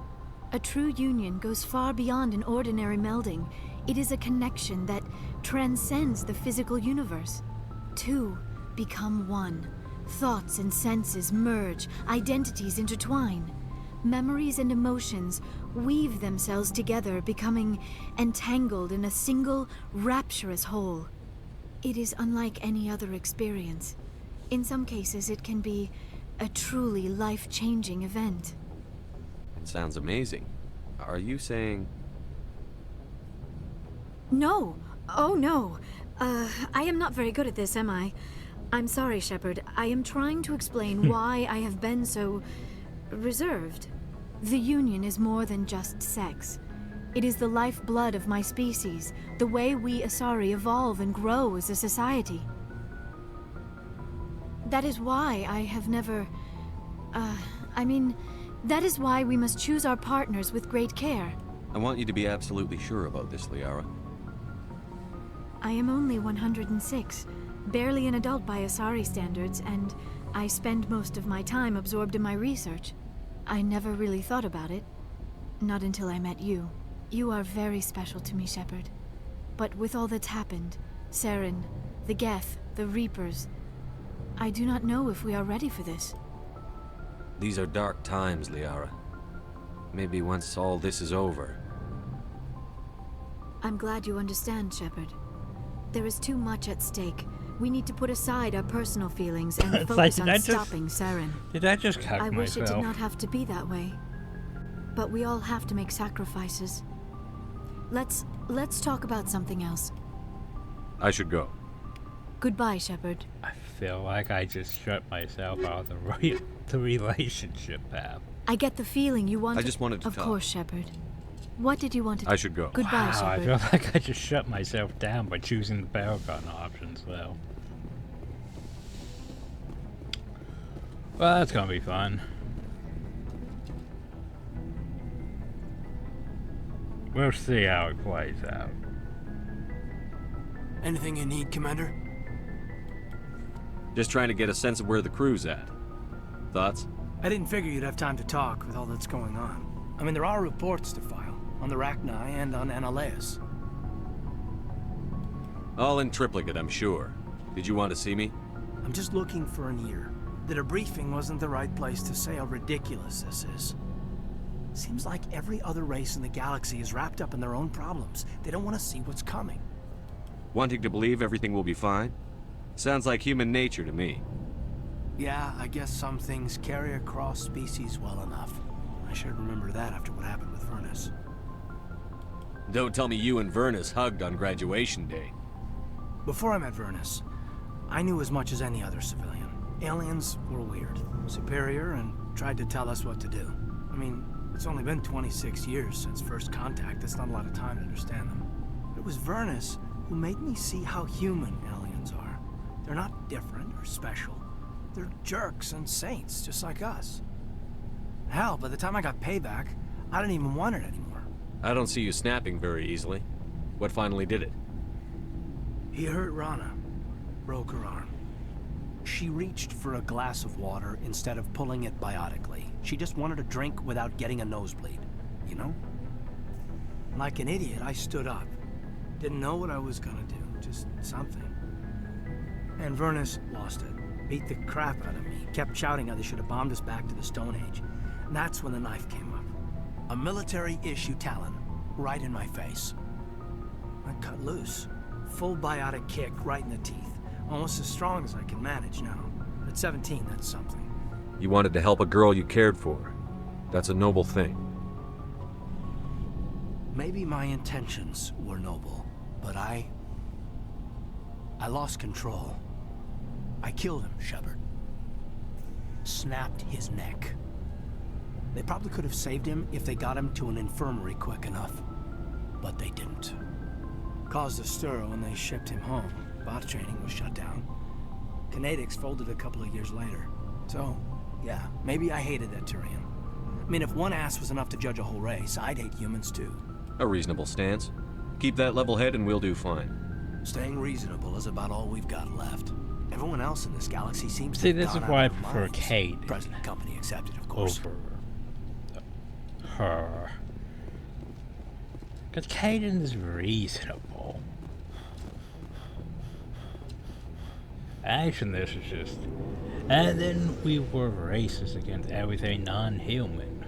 A true union goes far beyond an ordinary melding. It is a connection that transcends the physical universe. Two become one. Thoughts and senses merge, identities intertwine. Memories and emotions weave themselves together, becoming entangled in a single, rapturous whole. It is unlike any other experience. In some cases, it can be a truly life-changing event. It sounds amazing. Are you saying... No! Oh, no! I am not very good at this, am I? I'm sorry, Shepard. I am trying to explain why I have been so... reserved. The Union is more than just sex. It is the lifeblood of my species, the way we Asari evolve and grow as a society. That is why I have never... that is why we must choose our partners with great care. I want you to be absolutely sure about this, Liara. I am only 106, barely an adult by Asari standards, and I spend most of my time absorbed in my research. I never really thought about it. Not until I met you. You are very special to me, Shepard. But with all that's happened, Saren, the Geth, the Reapers, I do not know if we are ready for this. These are dark times, Liara. Maybe once all this is over... I'm glad you understand, Shepard. There is too much at stake. We need to put aside our personal feelings and focus on stopping Saren. Did I just cut myself? I wish it did not have to be that way. But we all have to make sacrifices. Let's talk about something else. I should go. Goodbye, Shepard. I feel like I just shut myself out of the relationship path. I get the feeling you want I just wanted to Of talk. course, Shepard. What did you want to I should go. Goodbye, Wow, Shepard. I feel like I just shut myself down by choosing the Paragon options, though. Well, that's gonna be fun. We'll see how it plays out. Anything you need, Commander? Just trying to get a sense of where the crew's at. Thoughts? I didn't figure you'd have time to talk with all that's going on. I mean, there are reports to file, on the Rachni and on Annaleus. All in triplicate, I'm sure. Did you want to see me? I'm just looking for an ear. The debriefing wasn't the right place to say how ridiculous this is. Seems like every other race in the galaxy is wrapped up in their own problems. They don't want to see what's coming. Wanting to believe everything will be fine? Sounds like human nature to me. Yeah, I guess some things carry across species well enough. I should remember that after what happened with Vernus. Don't tell me you and Vernus hugged on graduation day. Before I met Vernus, I knew as much as any other civilian. Aliens were weird, superior, and tried to tell us what to do. I mean, it's only been 26 years since first contact. That's not a lot of time to understand them. It was Vernus who made me see how human aliens are. They're not different or special. They're jerks and saints, just like us. Hell, by the time I got payback, I didn't even want it anymore. I don't see you snapping very easily. What finally did it? He hurt Rana. Broke her arm. She reached for a glass of water instead of pulling it biotically. She just wanted a drink without getting a nosebleed, you know? Like an idiot, I stood up. Didn't know what I was gonna do, just something. And Vernus lost it. Beat the crap out of me. Kept shouting how they should have bombed us back to the Stone Age. And that's when the knife came up. A military-issue Talon, right in my face. I cut loose. Full biotic kick right in the teeth. Almost as strong as I can manage now. At 17, that's something. You wanted to help a girl you cared for. That's a noble thing. Maybe my intentions were noble, but I lost control. I killed him, Shepard. Snapped his neck. They probably could have saved him if they got him to an infirmary quick enough. But they didn't. Caused a stir when they shipped him home. Bot training was shut down. Kinetics folded a couple of years later. So, yeah, maybe I hated that Turian. I mean, if one ass was enough to judge a whole race, I'd hate humans too. A reasonable stance. Keep that level head and we'll do fine. Staying reasonable is about all we've got left. Everyone else in this galaxy seems to See, have this is gone why I out of their prefer minds. Cade Present company accepted, of course. over her. Because Caden is reasonable. Action, this is just... And then we were racist against everything non-human.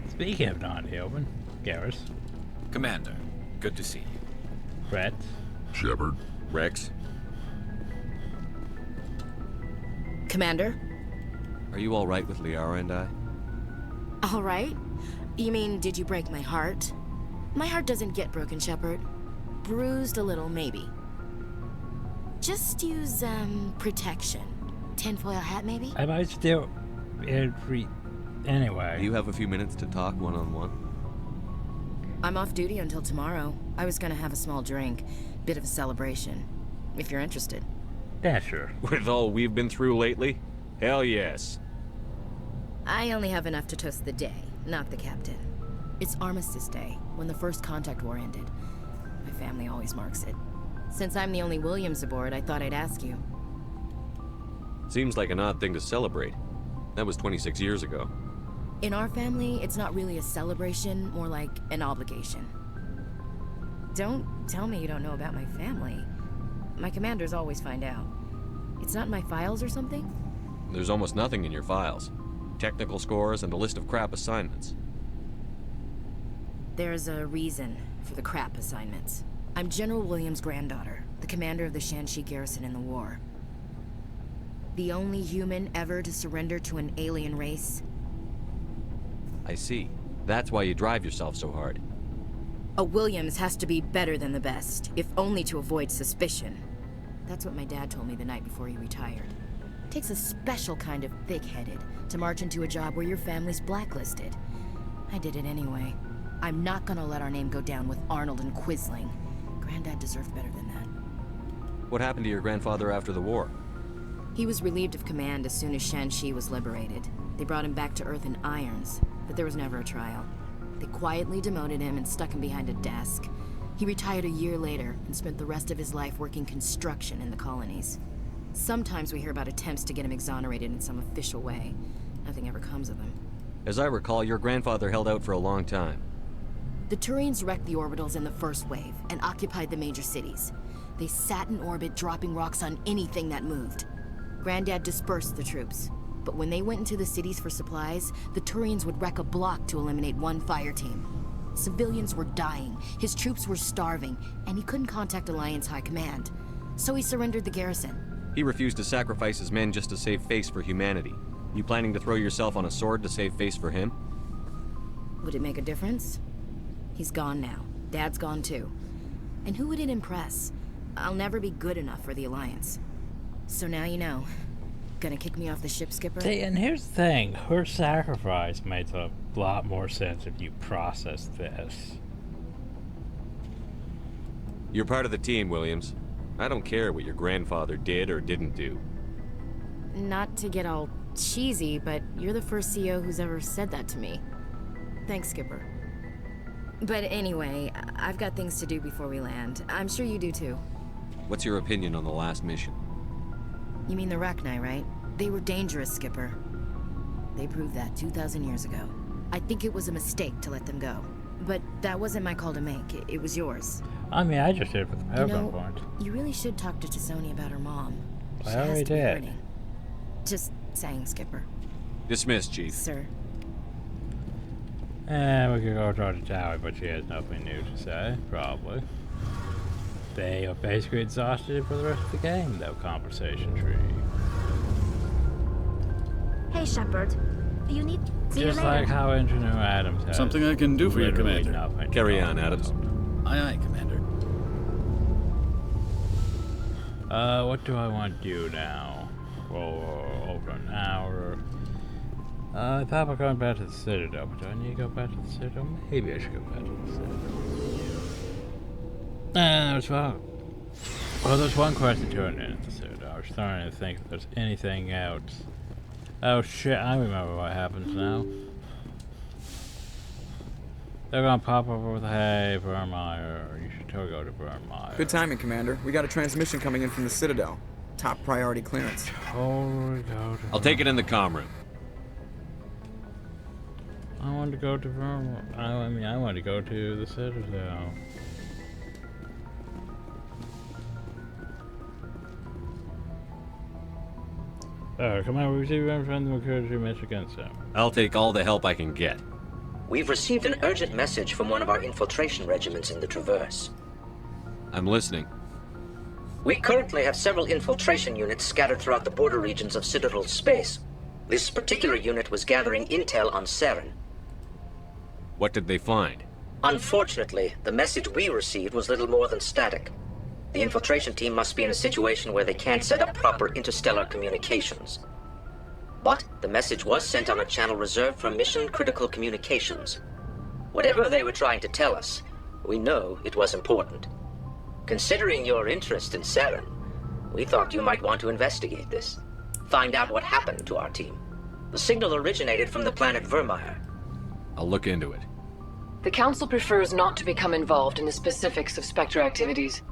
Speaking of non-human, Garrus. Commander, good to see you. Brett. Shepard. Rex. Commander? Are you alright with Liara and I? All right. You mean, did you break my heart? My heart doesn't get broken, Shepard. Bruised a little, maybe. Just use, protection. Tinfoil hat, maybe? I might still... Anyway. Do you have a few minutes to talk one-on-one? I'm off duty until tomorrow. I was gonna have a small drink. Bit of a celebration. If you're interested. Yeah, sure. With all we've been through lately? Hell yes. I only have enough to toast the day, not the captain. It's Armistice Day, when the first contact war ended. My family always marks it. Since I'm the only Williams aboard, I thought I'd ask you. Seems like an odd thing to celebrate. That was 26 years ago. In our family, it's not really a celebration, more like an obligation. Don't tell me you don't know about my family. My commanders always find out. It's not in my files or something? There's almost nothing in your files. Technical scores and a list of crap assignments. There's a reason for the crap assignments. I'm General Williams' granddaughter, the commander of the Shanxi garrison in the war. The only human ever to surrender to an alien race. I see. That's why you drive yourself so hard. A Williams has to be better than the best, if only to avoid suspicion. That's what my dad told me the night before he retired. Takes a special kind of thick-headed to march into a job where your family's blacklisted. I did it anyway. I'm not gonna let our name go down with Arnold and Quisling. Granddad deserved better than that. What happened to your grandfather after the war? He was relieved of command as soon as Shanxi was liberated. They brought him back to Earth in irons, but there was never a trial. They quietly demoted him and stuck him behind a desk. He retired a year later and spent the rest of his life working construction in the colonies. Sometimes we hear about attempts to get him exonerated in some official way. Nothing ever comes of him. As I recall, your grandfather held out for a long time. The Turians wrecked the orbitals in the first wave and occupied the major cities. They sat in orbit, dropping rocks on anything that moved. Granddad dispersed the troops, but when they went into the cities for supplies, the Turians would wreck a block to eliminate one fire team. Civilians were dying, his troops were starving, and he couldn't contact Alliance High Command. So he surrendered the garrison. He refused to sacrifice his men just to save face for humanity. You planning to throw yourself on a sword to save face for him? Would it make a difference? He's gone now. Dad's gone too. And who would it impress? I'll never be good enough for the Alliance. So now you know. Gonna kick me off the ship, Skipper? See, and here's the thing. Her sacrifice makes a lot more sense if you process this. You're part of the team, Williams. I don't care what your grandfather did or didn't do. Not to get all cheesy, but you're the first CO who's ever said that to me. Thanks, Skipper. But anyway, I've got things to do before we land. I'm sure you do too. What's your opinion on the last mission? You mean the Rachni, right? They were dangerous, Skipper. They proved that 2,000 years ago. I think it was a mistake to let them go. But that wasn't my call to make. It was yours. I mean, I just did it for the paragon point. You really should talk to T'Soni about her mom. I already did. Just saying, Skipper? Dismissed, Chief. Sir. We could go talk to Towie, but she has nothing new to say, probably. They are basically exhausted for the rest of the game, though, conversation tree. Hey, Shepard. Do you need... See Just you later. like how Engineer Adams has. Something I can do for you, literally Commander. nothing Carry to on, talk Adams. Aye, aye, Commander. What do I want to do now? For over an hour. I thought we're going back to the Citadel, but do I need to go back to the Citadel? Maybe I should go back to the Citadel. There's one. Well, there's one quest to turn in at the Citadel. I was starting to think if there's anything else. Oh shit, I remember what happens now. They're gonna pop over with, hey, Vermeer, you should totally go to Vermeer. Good timing, Commander. We got a transmission coming in from the Citadel. Top priority clearance. Totally go to I'll take it in the comm room. I want to go to Vermeer. I want to go to the Citadel. Come on, we receive information from the Mercury match against them. I'll take all the help I can get. We've received an urgent message from one of our infiltration regiments in the Traverse. I'm listening. We currently have several infiltration units scattered throughout the border regions of Citadel space. This particular unit was gathering intel on Saren. What did they find? Unfortunately, the message we received was little more than static. The infiltration team must be in a situation where they can't set up proper interstellar communications. But the message was sent on a channel reserved for mission-critical communications. Whatever they were trying to tell us, we know it was important. Considering your interest in Saren, we thought you might want to investigate this. Find out what happened to our team. The signal originated from the planet Vermeer. I'll look into it. The Council prefers not to become involved in the specifics of Spectre activities.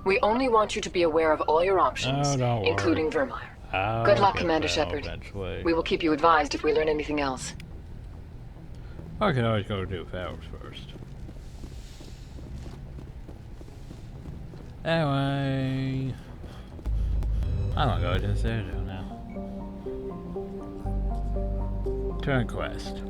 We only want you to be aware of all your options, including Vermeer. Good luck, Commander Shepard. Eventually. We will keep you advised if we learn anything else. I can always go do Favors first. Anyway, I'm gonna go to the Citadel now. Turn quest.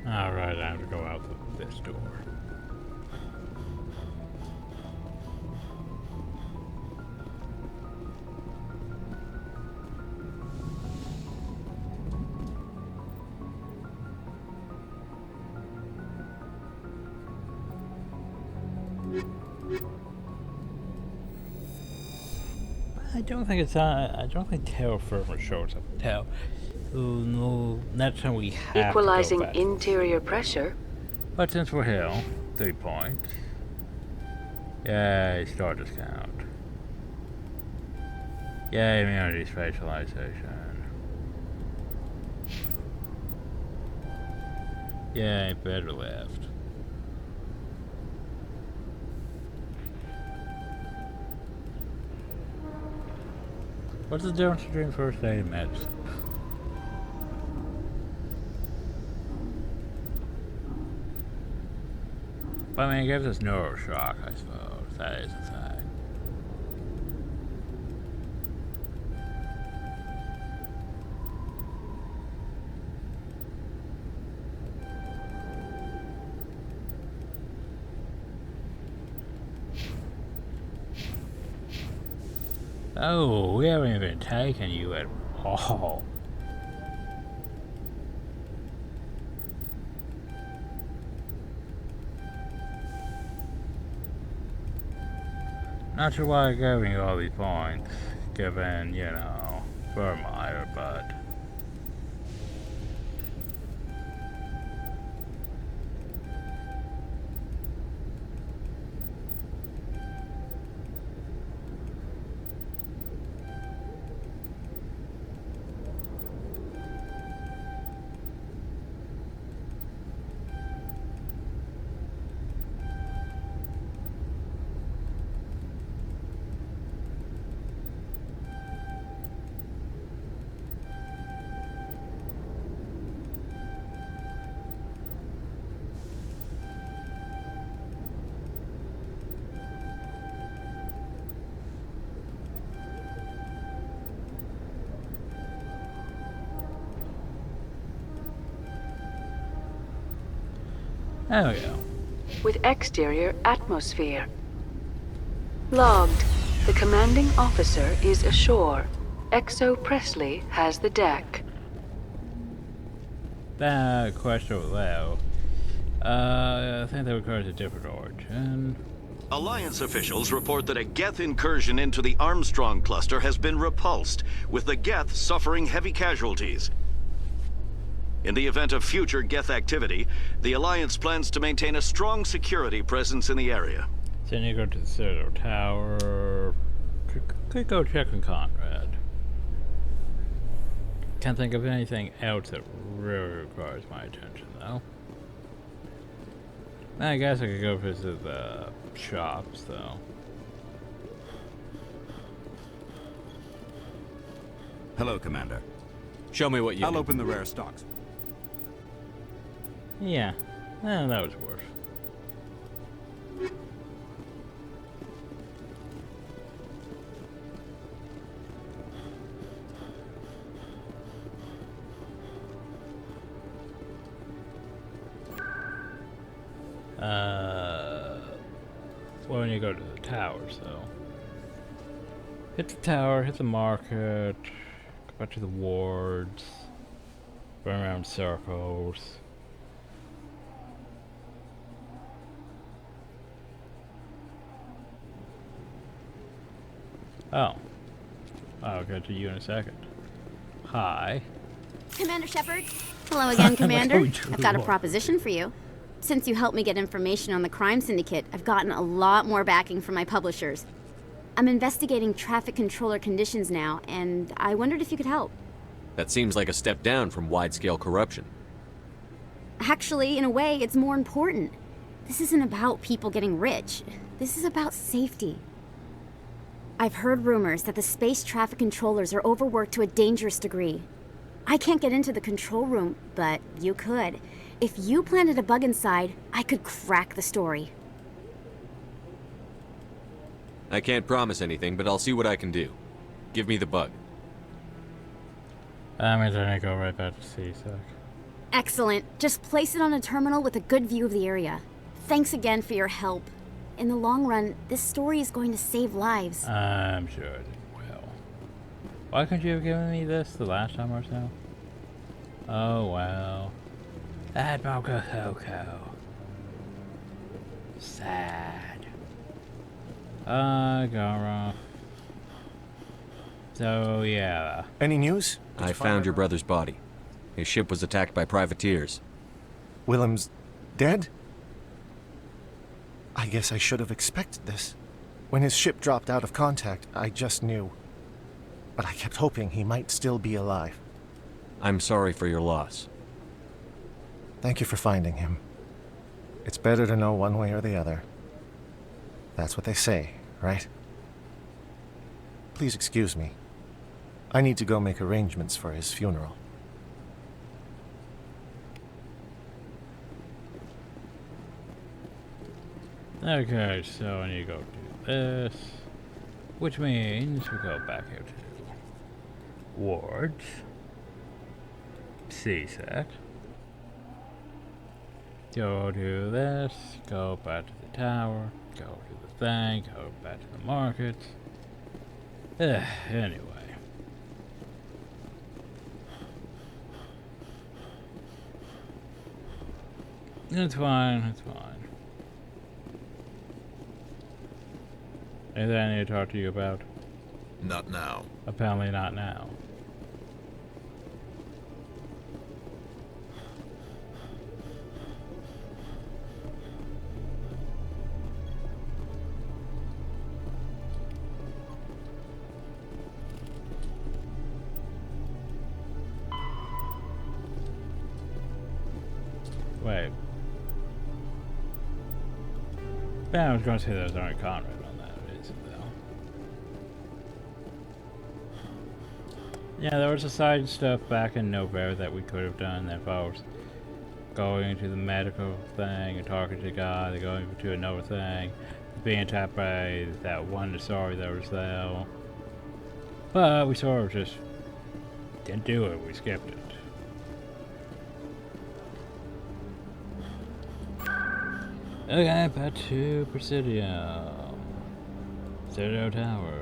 Alright, I have to go out this door. I don't think it's I don't think terra firma shows up. Oh no, that's how we have Equalizing to go back. interior pressure. But since we're here, 3 points. Yay, star discount. Yay, immunity spatialization. Yay, better left. What's the difference between first aid and medicine? I mean, it gives us neuroshock, I suppose. That is a thing. Oh, we haven't even taken you at all. Not sure why I'm giving you all these points, given, you know, Vermeer, but... There we go. With exterior atmosphere. Logged. The commanding officer is ashore. Exo Presley has the deck. That question was low. I think that requires a different origin. Alliance officials report that a Geth incursion into the Armstrong cluster has been repulsed, with the Geth suffering heavy casualties. In the event of future Geth activity, the Alliance plans to maintain a strong security presence in the area. Then you go to the Citadel Tower. Could go check on Conrad. Can't think of anything else that really requires my attention, though. I guess I could go visit the shops, though. Hello, Commander. Show me what you I'll open the rare stocks. Yeah, that was worse. Well, when you go to the tower, so hit the tower, hit the market, go back to the wards, run around circles. Oh, I'll get to you in a second. Hi. Commander Shepard. Hello again, Commander. I've got a proposition for you. Since you helped me get information on the crime syndicate, I've gotten a lot more backing from my publishers. I'm investigating traffic controller conditions now, and I wondered if you could help. That seems like a step down from wide-scale corruption. Actually, in a way, it's more important. This isn't about people getting rich. This is about safety. I've heard rumors that the space traffic controllers are overworked to a dangerous degree. I can't get into the control room, but you could. If you planted a bug inside, I could crack the story. I can't promise anything, but I'll see what I can do. Give me the bug. That means I go right back to CSEC. Excellent. Just place it on a terminal with a good view of the area. Thanks again for your help. In the long run, this story is going to save lives. I'm sure it will. Why couldn't you have given me this the last time or so? Oh, well. Admiral Kohoko. Sad. Gara. So, yeah. Any news? I found your brother's body. His ship was attacked by privateers. Willem's dead? I guess I should have expected this. When his ship dropped out of contact, I just knew. But I kept hoping he might still be alive. I'm sorry for your loss. Thank you for finding him. It's better to know one way or the other. That's what they say, right? Please excuse me. I need to go make arrangements for his funeral. Okay, so I need to go do this. Which means we go back here to wards. CSEC. Go do this, go back to the tower, go to the thing, go back to the market. Anyway. It's fine, it's fine. Anything I need to talk to you about? Not now. Apparently not now. Wait. Yeah, I was going to say there's only Conrad on that, is it though? Yeah, there was a side stuff back in November that we could have done that involves going to the medical thing and talking to the guy, then going to another thing, being attacked by that one sorry that was there. But we sort of just didn't do it, we skipped it. Okay, back to Presidio. Presidio Tower.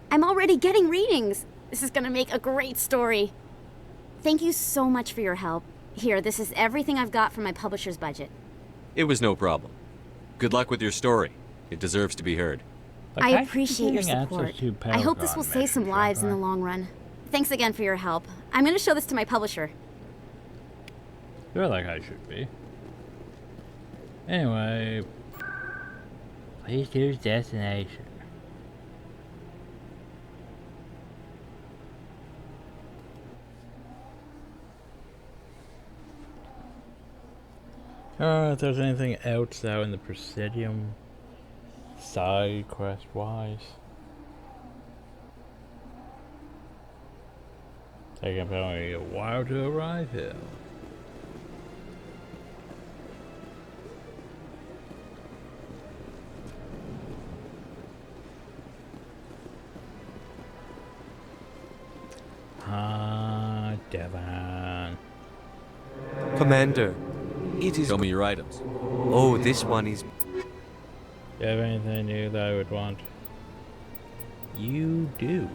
I'm already getting readings. This is gonna make a great story. Thank you so much for your help. Here, this is everything I've got from my publisher's budget. It was no problem. Good luck with your story. It deserves to be heard. I appreciate your support. I hope this will save some lives in the long run. Thanks again for your help. I'm gonna show this to my publisher. You're like I should be. Anyway, please choose destination. If there's anything else out in the Presidium, side quest wise. Taking apparently a while to arrive here. Devon. Commander, it is... Show me your items. Oh, this one is... Do you have anything new that I would want? You do,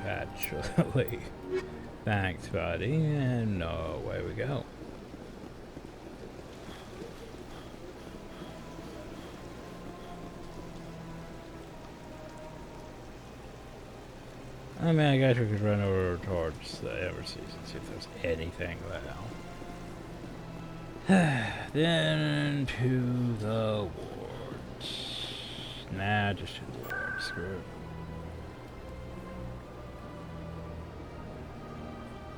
actually. Thanks, buddy. And away we go. I mean, I guess we could run over towards the Embassies and see if there's anything there. Then to the wards. Nah, just to the wards. Screw it.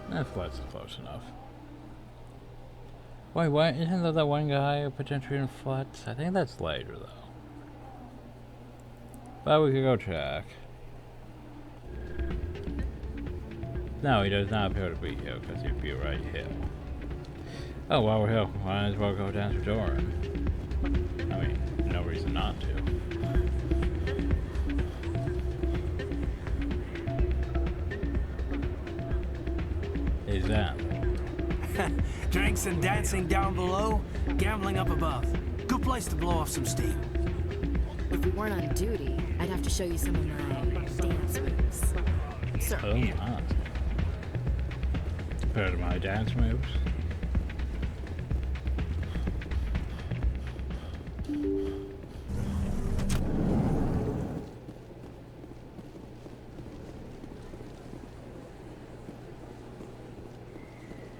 That flats is close enough. Wait, what? Isn't there that one guy potentially in flats? I think that's later, though. But we could go check. No, he does not appear to be here because he'd be right here. Oh, while we're here, might as well go down to Doran. I mean, no reason not to. Is that? Drinks and dancing down below, gambling up above. Good place to blow off some steam. If we weren't on duty, I'd have to show you some of my dance moves. So, oh my. Compared to my dance moves.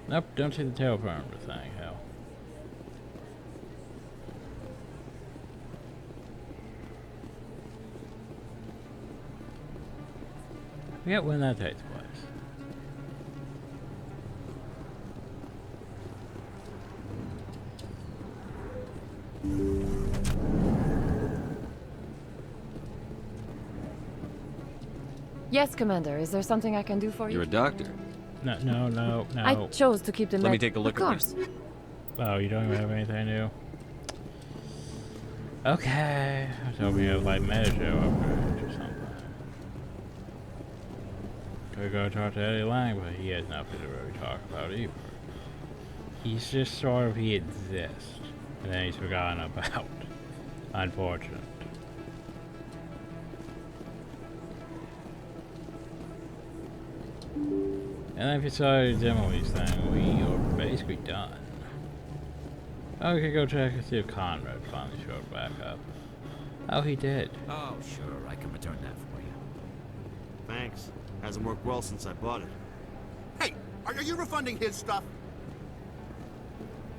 Nope, don't see the tail parameter thing, hell. Forget when that takes place. Yes, Commander. Is there something I can do for you? You're a doctor. No. I chose to keep the Let me take a look at this. Oh, you don't even have anything new? Okay. I was hoping you have like Measure upgrades or something. Could go talk to Eddie Lang, but he has nothing to really talk about either. He's just sort of, he exists. And then he's forgotten about. Unfortunate. And then if you saw the demo these things, we are basically done. Oh, we could go check and see if Conrad finally showed back up. Oh, he did. Oh, sure, I can return that for you. Thanks. Hasn't worked well since I bought it. Hey, are you refunding his stuff?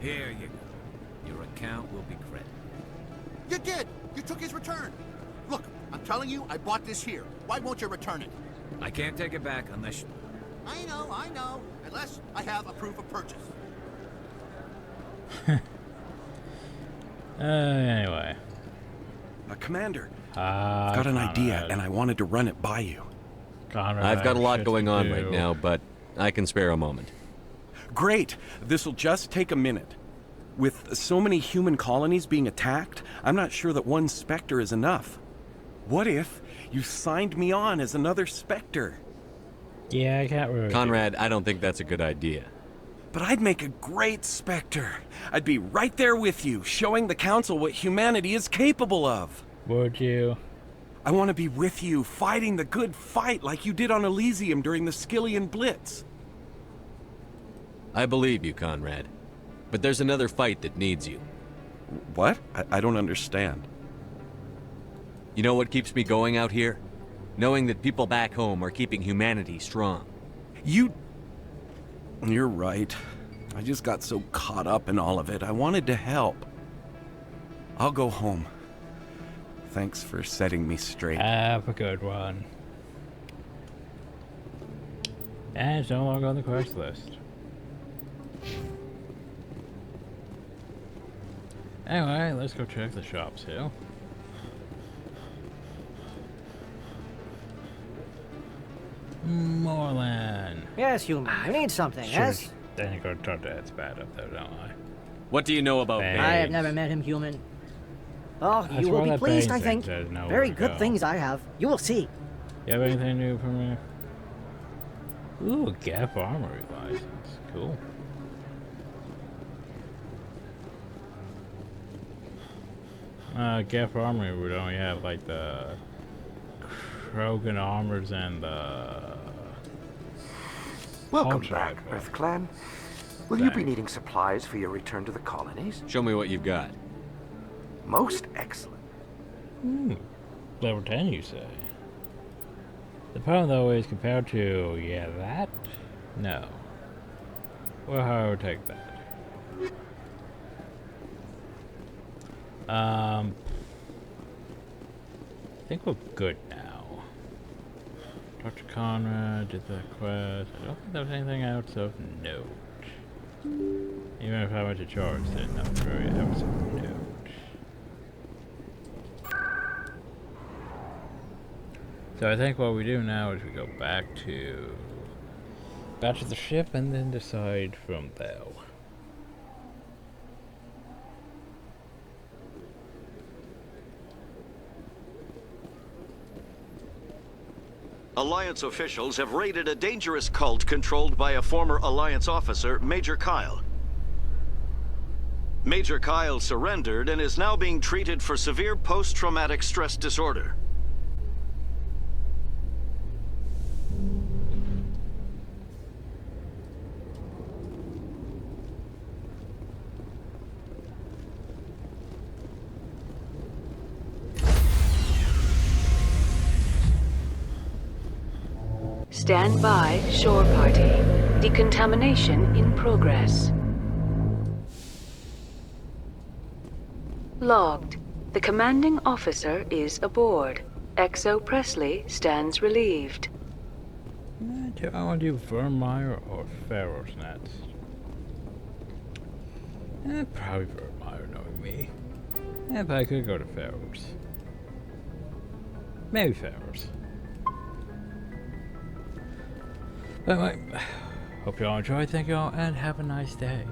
Here you go. Your account will be credited. You did! You took his return! Look, I'm telling you, I bought this here. Why won't you return it? I can't take it back unless you... I know. Unless I have a proof of purchase. Anyway. Commander, I've got an idea, and I wanted to run it by you. Conrad, I've got a lot going on right now, but I can spare a moment. Great. This'll just take a minute. With so many human colonies being attacked, I'm not sure that one Spectre is enough. What if you signed me on as another Spectre? Yeah, I can't really... Conrad, I don't think that's a good idea. But I'd make a great Spectre. I'd be right there with you, showing the Council what humanity is capable of. Would you? I want to be with you, fighting the good fight like you did on Elysium during the Skillian Blitz. I believe you, Conrad. But there's another fight that needs you. What? I don't understand. You know what keeps me going out here? Knowing that people back home are keeping humanity strong. You're right. I just got so caught up in all of it. I wanted to help. I'll go home. Thanks for setting me straight. Have a good one. And it's no longer on the quest list. Anyway, let's go check the shops here. Moreland. Yes, human. You need something, yes? Then you go talk to Ed's bad up there, don't I? What do you know about Baines? I have never met him, human. Oh, That's you will be pleased, I Baines think. knows Very where to good go. things I have. You will see. You have anything new for me? Ooh, Gap Armory license. Cool. Gap Armory would only have like the Krogan armors and the... Welcome back, Earth Clan. Will you be needing supplies for your return to the colonies? Show me what you've got. Most excellent. Level 10, you say? The problem, though, is compared to, yeah, that? No. Well, I would take that. I think we're good now. Dr. Conrad did that quest. I don't think there was anything else of note. Even if I went to charge, then not very else of note. So I think what we do now is we go back to the ship and then decide from there. Alliance officials have raided a dangerous cult controlled by a former Alliance officer, Major Kyle. Major Kyle surrendered and is now being treated for severe post-traumatic stress disorder. Stand by, shore party. Decontamination in progress. Logged. The commanding officer is aboard. XO Presley stands relieved. Do I want to do Vermeer or Pharaoh's Nest? Probably Vermeer, knowing me. But I could go to Pharaoh's. Maybe Pharaoh's. Anyway, hope you all enjoyed. Thank you all, and have a nice day.